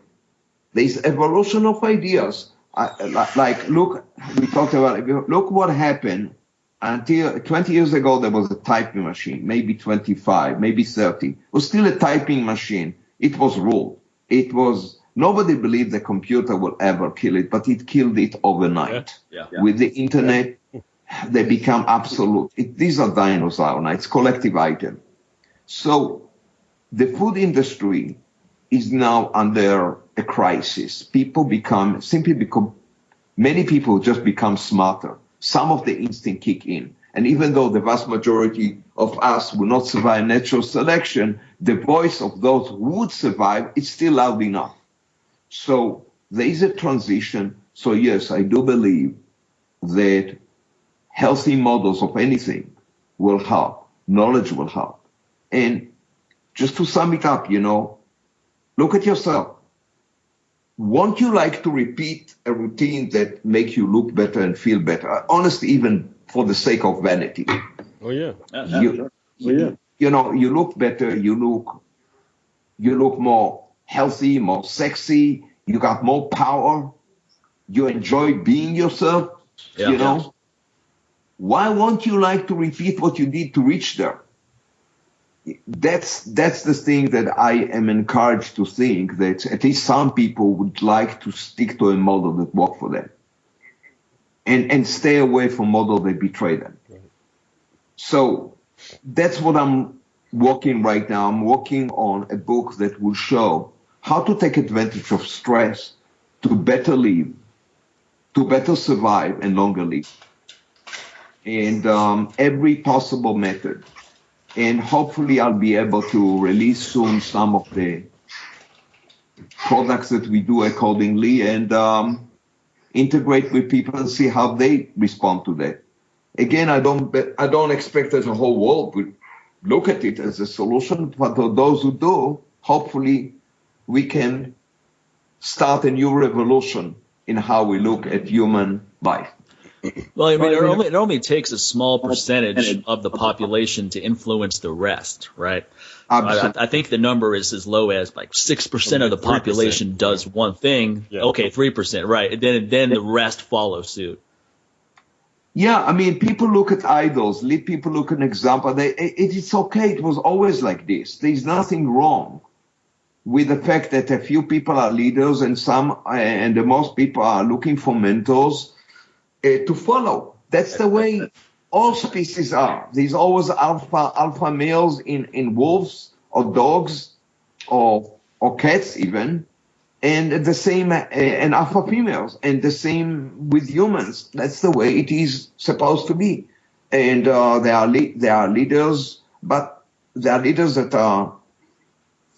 there's evolution of ideas. Look, we talked about it. Look what happened until 20 years ago. There was a typing machine, maybe 25, maybe 30. It was still a typing machine. It was ruled. Nobody believed the computer will ever kill it, but it killed it overnight. Yeah. With the internet, they become absolute. These are dinosaurs now. It's collective item. So the food industry is now under a crisis. Many people just become smarter. Some of the instinct kick in. And even though the vast majority of us will not survive natural selection, the voice of those who would survive is still loud enough. So there is a transition. So yes, I do believe that healthy models of anything will help. Knowledge will help. And just to sum it up, look at yourself. Won't you like to repeat a routine that makes you look better and feel better? Honestly, even for the sake of vanity. Oh, yeah. You look better. You look more healthy, more sexy. You got more power. You enjoy being yourself, Why won't you like to repeat what you did to reach there? That's the thing that I am encouraged to think, that at least some people would like to stick to a model that works for them and stay away from models that betray them. So that's what I'm working right now. I'm working on a book that will show how to take advantage of stress to better live to better survive and longer live. And every possible method. And hopefully I'll be able to release soon some of the products that we do accordingly and integrate with people and see how they respond to that. Again, I don't expect that the whole world would look at it as a solution, but for those who do, hopefully we can start a new revolution in how we look at human life. Well, I mean, it only takes a small percentage of the population to influence the rest, right? I think the number is as low as like 6% of the population does one thing. Yeah. Okay, 3%, right? And then the rest follow suit. Yeah, I mean, people look at idols. People look at an example. It's okay. It was always like this. There's nothing wrong with the fact that a few people are leaders and the most people are looking for mentors to follow. That's the way all species are. There's always alpha males in wolves or dogs or cats even, and the same and alpha females, and the same with humans. That's the way it is supposed to be. And they are leaders, but they are leaders that are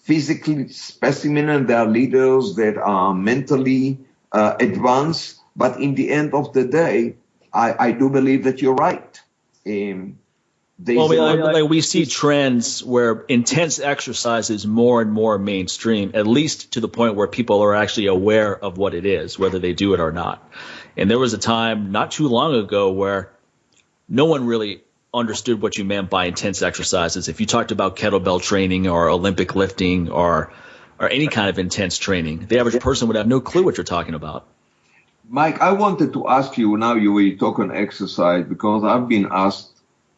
physically specimen, and they are leaders that are mentally advanced. But in the end of the day, I do believe that you're right. We see trends where intense exercise is more and more mainstream, at least to the point where people are actually aware of what it is, whether they do it or not. And there was a time not too long ago where no one really understood what you meant by intense exercises. If you talked about kettlebell training or Olympic lifting or any kind of intense training, the average person would have no clue what you're talking about. Mike, I wanted to ask you, now you were talking exercise, because I've been asked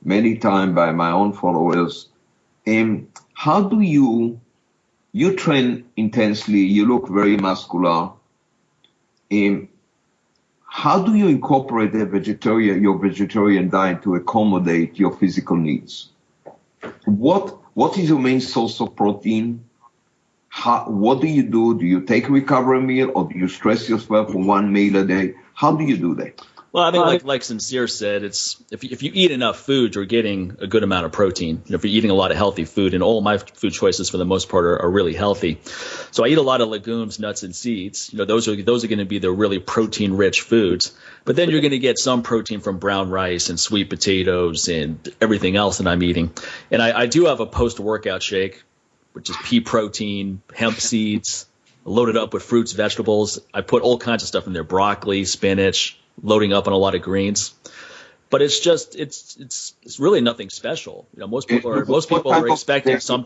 many times by my own followers, how do you train intensely, you look very muscular, how do you incorporate your vegetarian diet to accommodate your physical needs? What is your main source of protein? What do you do? Do you take a recovery meal, or do you stress yourself for one meal a day? How do you do that? Well, I think like Sincere said, it's if you eat enough food, you're getting a good amount of protein. If you're eating a lot of healthy food, and all my food choices for the most part are really healthy. So I eat a lot of legumes, nuts, and seeds. Those are going to be the really protein-rich foods. But then you're going to get some protein from brown rice and sweet potatoes and everything else that I'm eating. And I do have a post-workout shake, which is pea protein, hemp seeds, loaded up with fruits, vegetables. I put all kinds of stuff in there: broccoli, spinach, loading up on a lot of greens. But it's really nothing special. Most people are expecting some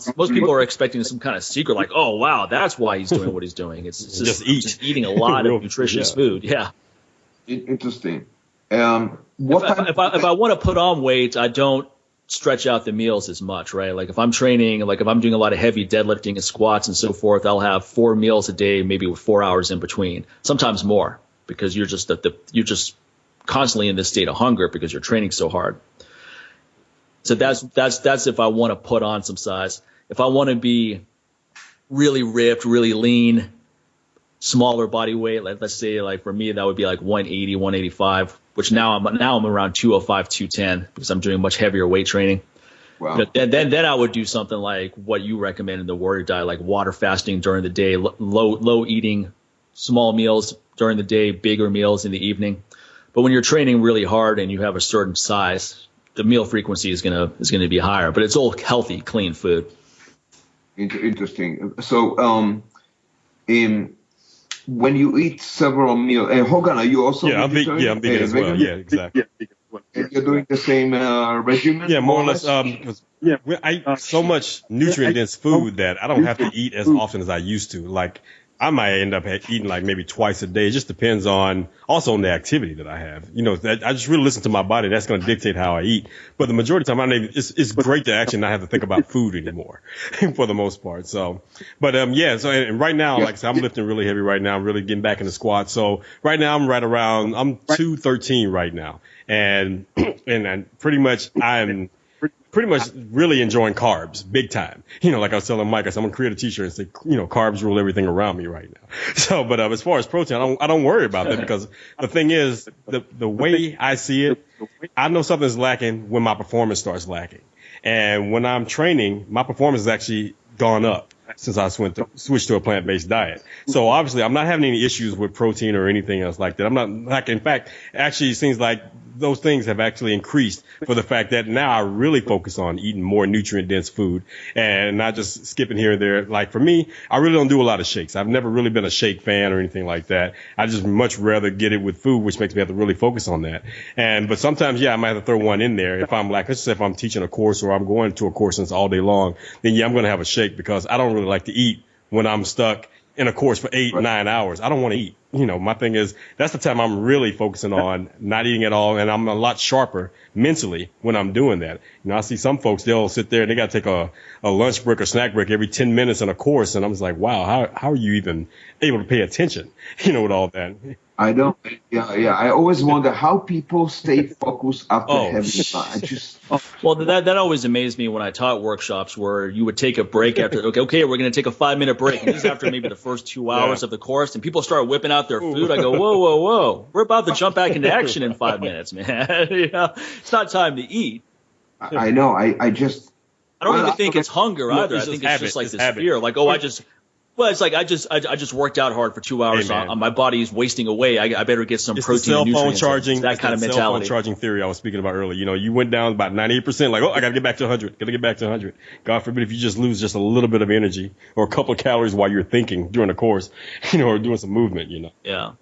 kind of secret, like, oh wow, that's why he's doing what he's doing. It's just eating a lot of nutritious food. Yeah. Interesting. If I want to put on weight, I don't stretch out the meals as much, right? Like if I'm training, like if I'm doing a lot of heavy deadlifting and squats and so forth, I'll have 4 meals a day, maybe with 4 hours in between, sometimes more, because you're just constantly in this state of hunger because you're training so hard. So that's if I want to put on some size. If I want to be really ripped, really lean, smaller body weight, let's say like for me that would be like 180, 185, which now I'm around 205, 210 because I'm doing much heavier weight training. Wow. Then I would do something like what you recommend in the Warrior Diet, like water fasting during the day, low eating, small meals during the day, bigger meals in the evening. But when you're training really hard and you have a certain size, the meal frequency is gonna be higher. But it's all healthy, clean food. Interesting. So, when you eat several meals, Hogan, are you also vegetarian? I'm vegan as well. Yeah, exactly. And you're doing the same regimen? Yeah, more or less. Because I eat so much nutrient-dense food that I don't have to eat as often as I used to. Like, I might end up eating like maybe twice a day. It just depends on the activity that I have. I just really listen to my body. That's going to dictate how I eat. But the majority of the time, it's great to actually not have to think about food anymore for the most part. So, but, and right now, like I said, I'm lifting really heavy right now. I'm really getting back in the squat. So right now I'm 213 right now. And pretty much pretty much really enjoying carbs big time. Like I was telling Mike, I said, I'm going to create a t-shirt and say, carbs rule everything around me right now. So, but as far as protein, I don't worry about that, because the thing is, the way I see it, I know something's lacking when my performance starts lacking. And when I'm training, my performance has actually gone up since I switched to a plant-based diet. So obviously I'm not having any issues with protein or anything else like that. I'm not, like, in fact, actually it seems like those things have actually increased for the fact that now I really focus on eating more nutrient-dense food and not just skipping here and there. Like for me, I really don't do a lot of shakes. I've never really been a shake fan or anything like that. I just much rather get it with food, which makes me have to really focus on that. But sometimes, I might have to throw one in there. If I'm like, let's say if I'm teaching a course or I'm going to a course and it's all day long, then I'm going to have a shake, because I don't really like to eat when I'm stuck in a course for 8-9 hours. I don't want to eat. My thing is, that's the time I'm really focusing on not eating at all. And I'm a lot sharper mentally when I'm doing that. I see some folks, they'll sit there and they got to take a lunch break or snack break every 10 minutes in a course. And I'm just like, wow, how are you even able to pay attention, with all that? I don't. Yeah. I always wonder how people stay focused after having lunch. Well, that always amazed me when I taught workshops where you would take a break after. Okay, we're going to take a 5-minute break. And this is after maybe the first 2 hours of the course, and people start whipping out their food. I go, whoa! We're about to jump back into action in 5 minutes, man. It's not time to eat. I know. I don't even think it's hunger either. I think it's just like this fear, like, Well, it's like I just worked out hard for 2 hours. My body is wasting away. I better get some protein and nutrients. That kind of mentality. Cell phone charging theory I was speaking about earlier. You went down about 98%. Like, I got to get back to 100. God forbid if you just lose just a little bit of energy or a couple of calories while you're thinking during a course, or doing some movement. Yeah.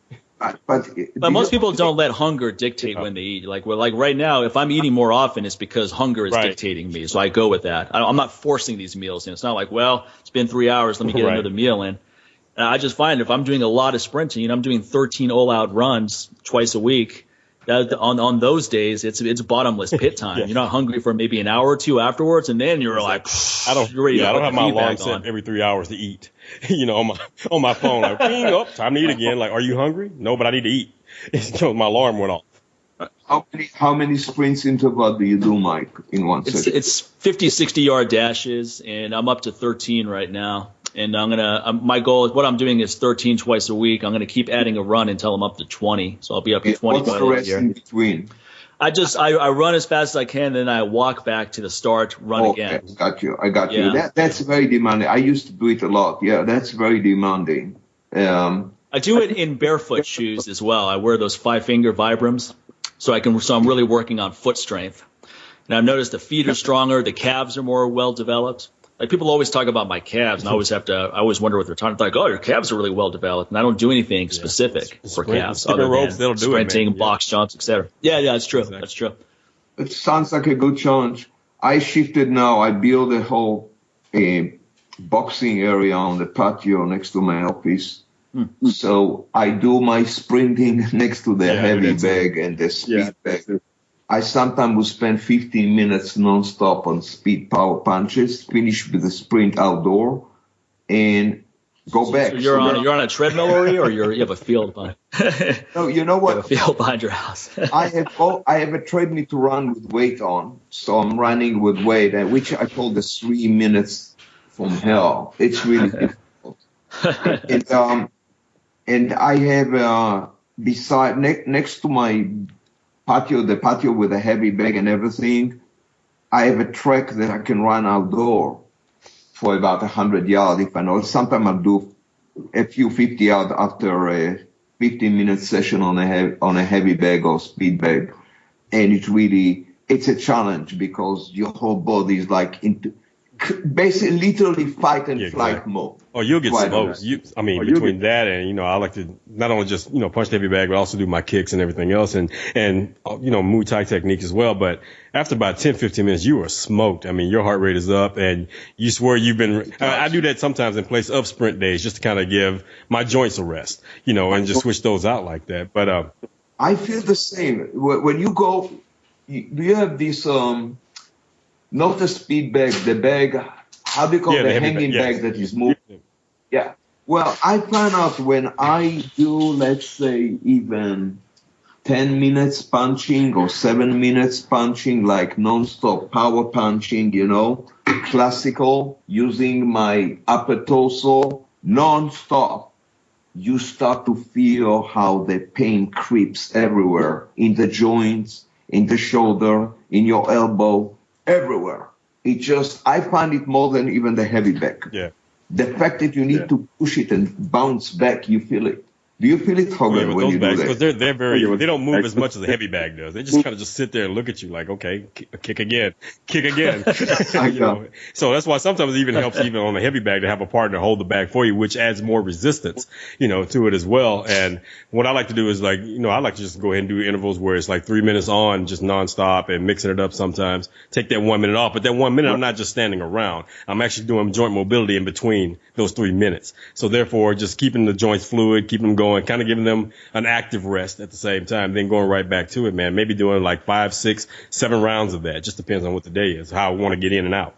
But most people don't let hunger dictate when they eat. Like right now, if I'm eating more often, it's because hunger is dictating me. So I go with that. I'm not forcing these meals in. It's not like, it's been 3 hours, let me get another meal in. And I just find if I'm doing a lot of sprinting, I'm doing 13 all-out runs twice a week, on those days, it's bottomless pit time. You're not hungry for maybe an hour or two afterwards, and then you're like, you're ready to I don't have my alarm on. set every 3 hours to eat. On my phone, like, ping up, time to eat again. Like, are you hungry? No, but I need to eat. My alarm went off. How many sprints interval do you do, Mike, in one session? It's 50, 60-yard dashes, and I'm up to 13 right now. And my goal is, what I'm doing is 13 twice a week. I'm going to keep adding a run until I'm up to 20. So I'll be up to 20 by the end of the year. In between? I run as fast as I can, then I walk back to the start, run again. I got you. That's very demanding. I used to do it a lot. Yeah, that's very demanding. I do it in barefoot shoes as well. I wear those 5-finger Vibrams, so I'm really working on foot strength. And I've noticed the feet are stronger, the calves are more well developed. Like, people always talk about my calves, and I always wonder what they're talking about. Like, your calves are really well developed, and I don't do anything specific for calves other than sprinting, box jumps, etc. Yeah, that's true. Exactly. That's true. It sounds like a good challenge. I shifted now. I built a whole boxing area on the patio next to my office. So I do my sprinting next to the heavy bag and the speed bag. I sometimes will spend 15 minutes nonstop on speed power punches, finish with a sprint outdoor, and go back. So you're on a treadmill, Ori, or you have a field behind? No, you know what? You have a field behind your house. I have a treadmill to run with weight on, so I'm running with weight, which I call the 3 minutes from hell. It's really difficult. And I have next to my patio, the patio with a heavy bag and everything, I have a track that I can run outdoor for about 100 yards if I know. Sometimes I'll do a few 50 yards after a 15-minute session on a heavy bag or speed bag. And it's a challenge because your whole body is like basically literally fight and flight mode. Oh, you'll get smoked. Between that and, I like to not only just, punch the heavy bag, but also do my kicks and everything else and Muay Thai techniques as well. But after about 10, 15 minutes, you are smoked. Your heart rate is up and you swear you've been, I do that sometimes in place of sprint days just to kind of give my joints a rest, and just switch those out like that. But, I feel the same. When you go, you have this, not the speed bag, the bag, how do you call it? The hanging bag that is moving. Yeah. Well, I find out when I do, let's say, even 10 minutes punching or 7 minutes punching, like non-stop power punching, classical, using my upper torso non-stop, you start to feel how the pain creeps everywhere, in the joints, in the shoulder, in your elbow, everywhere. I find it more than even the heavy back. Yeah. The fact that you need to push it and bounce back, you feel it. Do you feel it, Hogan, when you do that? Because they don't move as much as a heavy bag does. They just kind of just sit there and look at you like, okay, kick again. So that's why sometimes it even helps even on a heavy bag to have a partner hold the bag for you, which adds more resistance, to it as well. And what I like to do is I like to just go ahead and do intervals where it's like 3 minutes on, just nonstop, and mixing it up sometimes. Take that 1 minute off, but that 1 minute I'm not just standing around. I'm actually doing joint mobility in between those 3 minutes. So therefore, just keeping the joints fluid, keeping them going, kind of giving them an active rest at the same time, then going right back to it, man. Maybe doing like 5, 6, 7 rounds of that. Just depends on what the day is, how I want to get in and out.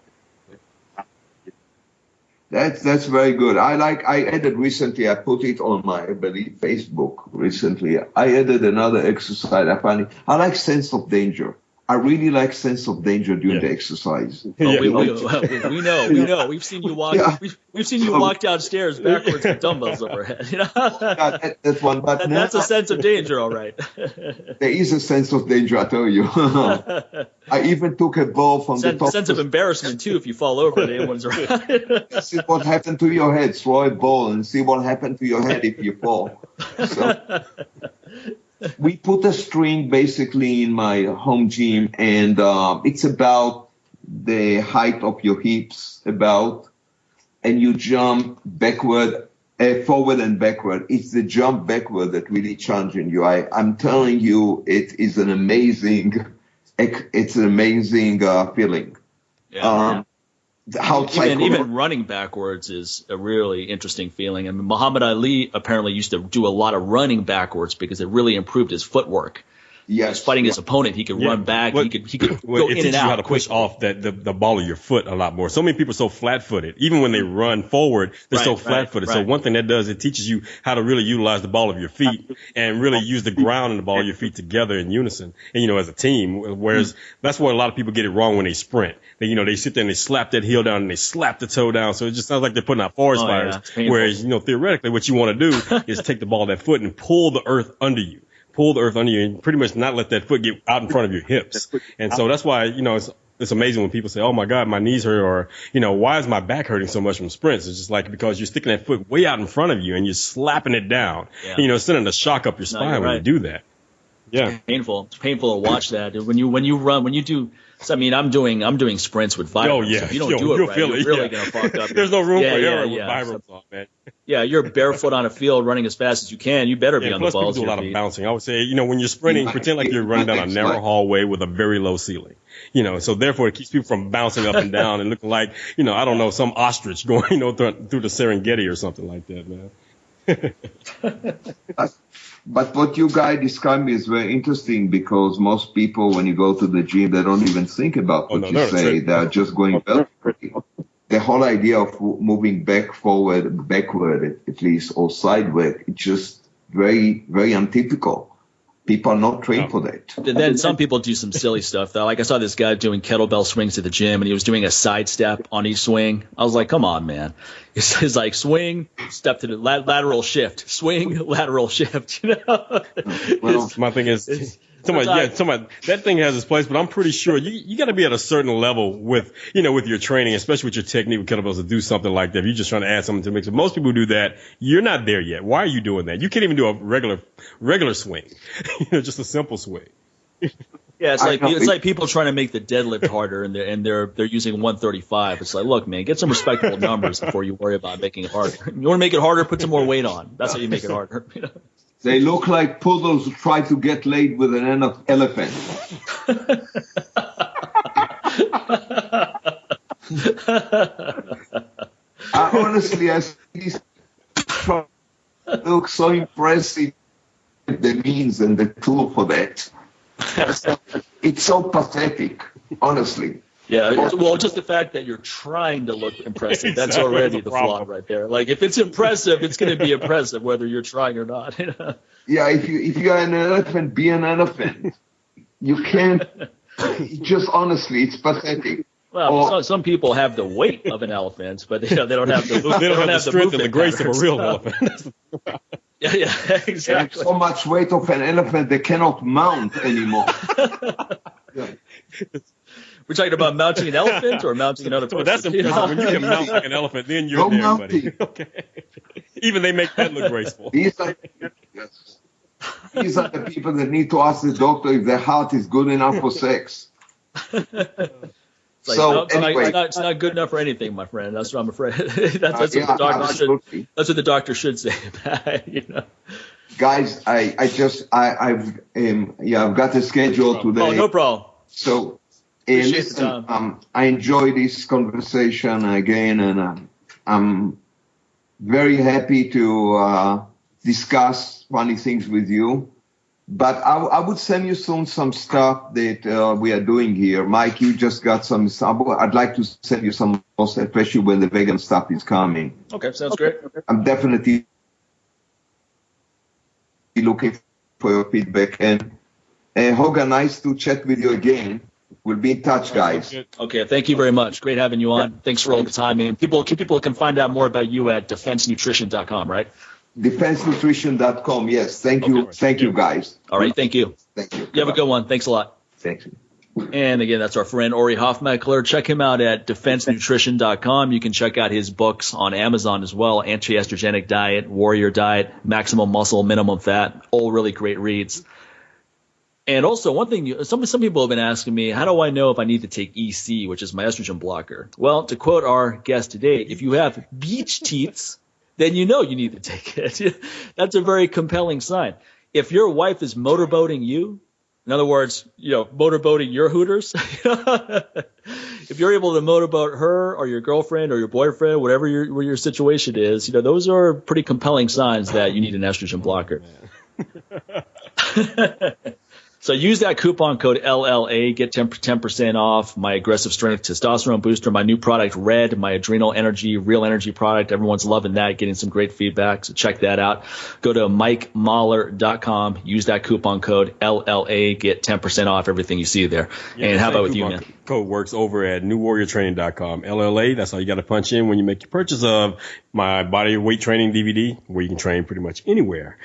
That's very good. I added recently, I put it on my, I believe, Facebook recently. I added another exercise. I like sense of danger. I really like sense of danger during the exercise. We know. We've seen you walk. Yeah. We've seen you walk downstairs backwards with dumbbells overhead. That's one. But that's a sense of danger, all right. There is a sense of danger, I tell you. I even took a ball from the top. Sense of embarrassment too if you fall over and anyone's around. See what happened to your head. Throw a ball and see what happened to your head if you fall. So. We put a string basically in my home gym, and it's about the height of your hips, and you jump backward, forward and backward. It's the jump backward that really challenges you. I'm telling you, it is an amazing, feeling. Yeah. Even running backwards is a really interesting feeling. I mean, Muhammad Ali apparently used to do a lot of running backwards because it really improved his footwork. Yes, fighting his opponent, he could run back. He could go in and out. It teaches you how to push off the ball of your foot a lot more. So many people are so flat-footed. Even when they run forward, they're so flat-footed. So one thing that does, it teaches you how to really utilize the ball of your feet and really use the ground and the ball of your feet together in unison. And as a team. Whereas that's where a lot of people get it wrong when they sprint. They sit there and they slap that heel down and they slap the toe down. So it just sounds like they're putting out forest fires. Whereas theoretically, what you want to do is take the ball of that foot and pull the earth under you. Pull the earth under you and pretty much not let that foot get out in front of your hips. And so that's why, it's amazing when people say, oh my God, my knees hurt, or, why is my back hurting so much from sprints? It's just like because you're sticking that foot way out in front of you and you're slapping it down, sending a shock up your spine when you do that. Yeah. It's painful. It's painful to watch that. When you run, when you do, so, I mean, I'm doing sprints with Vibrams. Oh, yeah. So if you don't do it right, you're really going to fuck up. There's no room for error with Vibrams on, man. Yeah, you're barefoot on a field running as fast as you can. You better be on the balls. Plus, people do a lot of bouncing. I would say, when you're sprinting, pretend like you're running down a narrow hallway with a very low ceiling. So therefore it keeps people from bouncing up and down and looking like, I don't know, some ostrich going, through the Serengeti or something like that, man. But what you guys described is very interesting because most people, when you go to the gym, they don't even think about what you say. They're just going backwards. The whole idea of moving backward, at least, or sideways, it's just very, very untypical. People are not trained for that. Then some people do some silly stuff, though. Like I saw this guy doing kettlebell swings at the gym, and he was doing a side step on each swing. I was like, come on, man. It's like swing, step to the lateral shift, swing, lateral shift. Well, my thing is, that thing has its place, but I'm pretty sure you got to be at a certain level with your training, especially with your technique with kettlebells, to do something like that. If you're just trying to add something to the mix. If most people do that, you're not there yet. Why are you doing that? You can't even do a regular swing, just a simple swing. Yeah, it's like people trying to make the deadlift harder, and they're using 135. It's like, look, man, get some respectable numbers before you worry about making it harder. You want to make it harder, put some more weight on. That's how you make it harder. They look like poodles who try to get laid with an elephant. Honestly, I see these look so impressive. The means and the tool for that. It's so pathetic, honestly. Yeah, well, just the fact that you're trying to look impressive, that's Exactly, already that's a the flaw problem. right there. Like, if it's impressive, it's going to be impressive whether you're trying or not. Yeah, if you're an elephant, be an elephant. You can't. Just honestly, it's pathetic. Well, some people have the weight of an elephant, but they don't have the They don't have the strength and the movement grace of a patterns. real elephant. Yeah, They have exactly. so much weight of an elephant they cannot mount anymore. Yeah. We're talking about mounting an elephant or mounting another So person. that's impressive. When you can mount like an elephant, then you're No there, mounting. buddy. Okay. Even they make that look graceful. These are the people that need to ask the doctor if their heart is good enough for sex. It's like, So, no, anyway. it's not good enough for anything, my friend. That's what I'm afraid. That's what Yeah, the doctor absolutely. should. That's what the doctor should say. You know. Guys, I've got a schedule today. Oh, no problem. So, Appreciate the listen, time. I enjoy this conversation again, and I'm very happy to discuss funny things with you. But I would send you soon some stuff that we are doing here. Mike, you just got some stuff. I'd like to send you some more, especially when the vegan stuff is coming. Okay, sounds great. I'm definitely looking for your feedback. And Hogan, nice to chat with you again. We'll be in touch, guys. Okay, thank you very much. Great having you on. Thanks for all the time. And people can find out more about you at defensenutrition.com, right? DefenseNutrition.com. Yes. Thank you. Okay. Thank you, guys. All right, thank you. Thank you. You have a good one. Thanks a lot. Thank you. And again, that's our friend Ori Hofmekler. Check him out at defensenutrition.com. You can check out his books on Amazon as well. Anti-Estrogenic Diet, Warrior Diet, Maximum Muscle, Minimum Fat. All really great reads. And also, one thing, some people have been asking me, how do I know if I need to take EC, which is my estrogen blocker? Well, to quote our guest today, if you have beach teats, then you know you need to take it. That's a very compelling sign. If your wife is motorboating you, in other words, motorboating your hooters, if you're able to motorboat her or your girlfriend or your boyfriend, whatever your situation is, those are pretty compelling signs that you need an estrogen blocker. So use that coupon code LLA, get 10% off my aggressive strength testosterone booster, my new product, Red, my adrenal energy, real energy product. Everyone's loving that, getting some great feedback. So check that out. Go to MikeMahler.com, use that coupon code LLA, get 10% off everything you see there. Yeah, and how about with you, coupon man? Code works over at newwarriortraining.com. LLA, that's all you got to punch in when you make your purchase of my body weight training DVD, where you can train pretty much anywhere.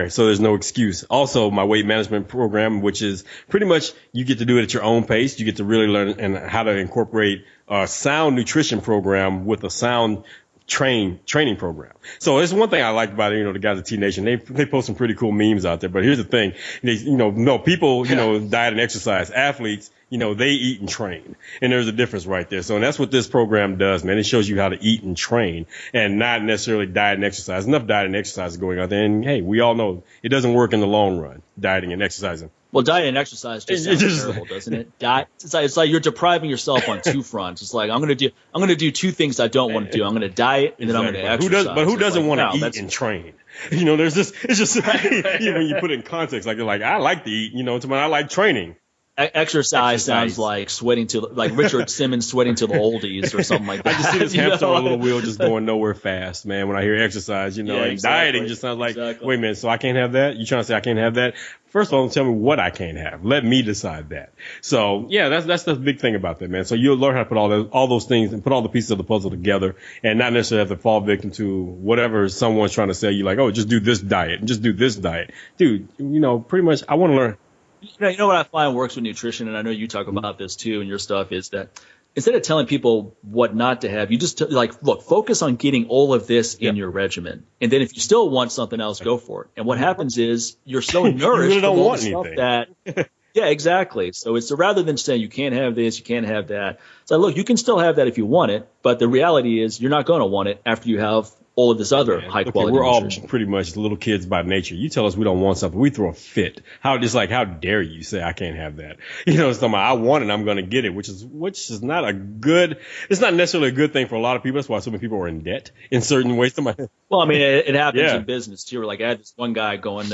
So there's no excuse. Also, my weight management program, which is pretty much you get to do it at your own pace. You get to really learn and how to incorporate a sound nutrition program with a sound training program. So it's one thing I like about it, the guys at T Nation, they post some pretty cool memes out there. But here's the thing, people, diet and exercise, athletes, they eat and train, and there's a difference right there. So and that's what this program does, man. It shows you how to eat and train, and not necessarily diet and exercise. Enough diet and exercise going out there, and hey, we all know it doesn't work in the long run, dieting and exercising. Well, diet and exercise just sounds terrible, doesn't it? Diet, it's like you're depriving yourself on two fronts. It's like I'm going to do two things I don't want to do. I'm going to diet and then I'm going to exercise. But who doesn't want to no, eat and train? There's just it's just when you put it in context, like they're like, I like to eat, I like training. Exercise sounds like sweating like Richard Simmons sweating to the oldies or something like that. I just see this hamster on a little wheel just going nowhere fast, man. When I hear exercise, and exactly. Dieting just sounds like, wait a minute, so I can't have that? You trying to say I can't have that? First of all, tell me what I can't have. Let me decide that. So yeah, that's the big thing about that, man. So you'll learn how to put all those things and put all the pieces of the puzzle together, and not necessarily have to fall victim to whatever someone's trying to sell you, like, oh, just do this diet and just do this diet, dude. Pretty much, I want to learn. You know what I find works with nutrition, and I know you talk about this too in your stuff, is that instead of telling people what not to have, you just look, focus on getting all of this in your regimen. And then if you still want something else, go for it. And what happens is you're so nourished you really don't from all want the stuff anything. that yeah, exactly. So it's rather than saying you can't have this, you can't have that. So look, you can still have that if you want it, but the reality is you're not going to want it after you have all of this other high quality we're nutrition. all pretty much little kids by nature. You tell us we don't want something, we throw a fit. How dare you say I can't have that? I want it, I'm going to get it, which is not it's not necessarily a good thing for a lot of people. That's why so many people are in debt in certain ways. Well, I mean, it happens in business too. Like I had this one guy going,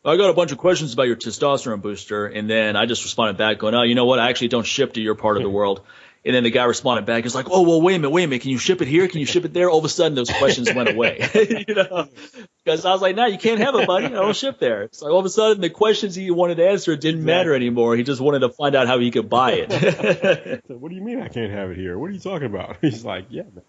I got a bunch of questions about your testosterone booster, and then I just responded back going, oh, you know what? I actually don't ship to your part of the world. And then the guy responded back, he's like, oh, well, wait a minute. Can you ship it here? Can you ship it there? All of a sudden, those questions went away. Because I was like, no, you can't have it, buddy. I don't ship there. So all of a sudden, the questions he wanted to answer didn't matter anymore. He just wanted to find out how he could buy it. So, what do you mean I can't have it here? What are you talking about? He's like, yeah, man.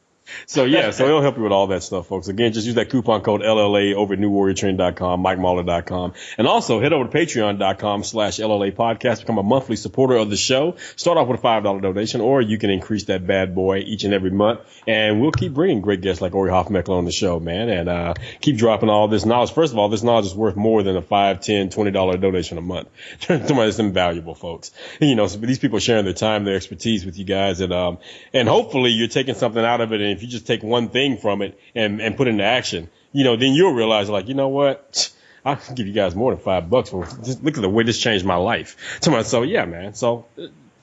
So it'll help you with all that stuff, folks. Again, just use that coupon code LLA over at newwarriortraining.com, MikeMahler.com. And also head over to patreon.com/LLA podcast, become a monthly supporter of the show. Start off with a $5 donation, or you can increase that bad boy each and every month. And we'll keep bringing great guests like Ori Hofmekler on the show, man, and keep dropping all this knowledge. First of all, this knowledge is worth more than a $5, $10, $20 donation a month. It's invaluable, folks. So these people are sharing their time, their expertise with you guys, and hopefully you're taking something out of it. And if you just take one thing from it and put it into action, then you'll realize, like, you know what? I'll give you guys more than $5 for just look at the way this changed my life. So yeah, man. So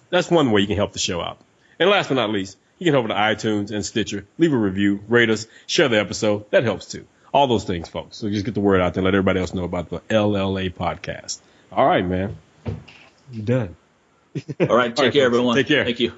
that's one way you can help the show out. And last but not least, you can head over to iTunes and Stitcher, leave a review, rate us, share the episode. That helps too. All those things, folks. So just get the word out there and let everybody else know about the LLA podcast. All right, man. You're done. All right. Take care, everyone. Take care. Thank you.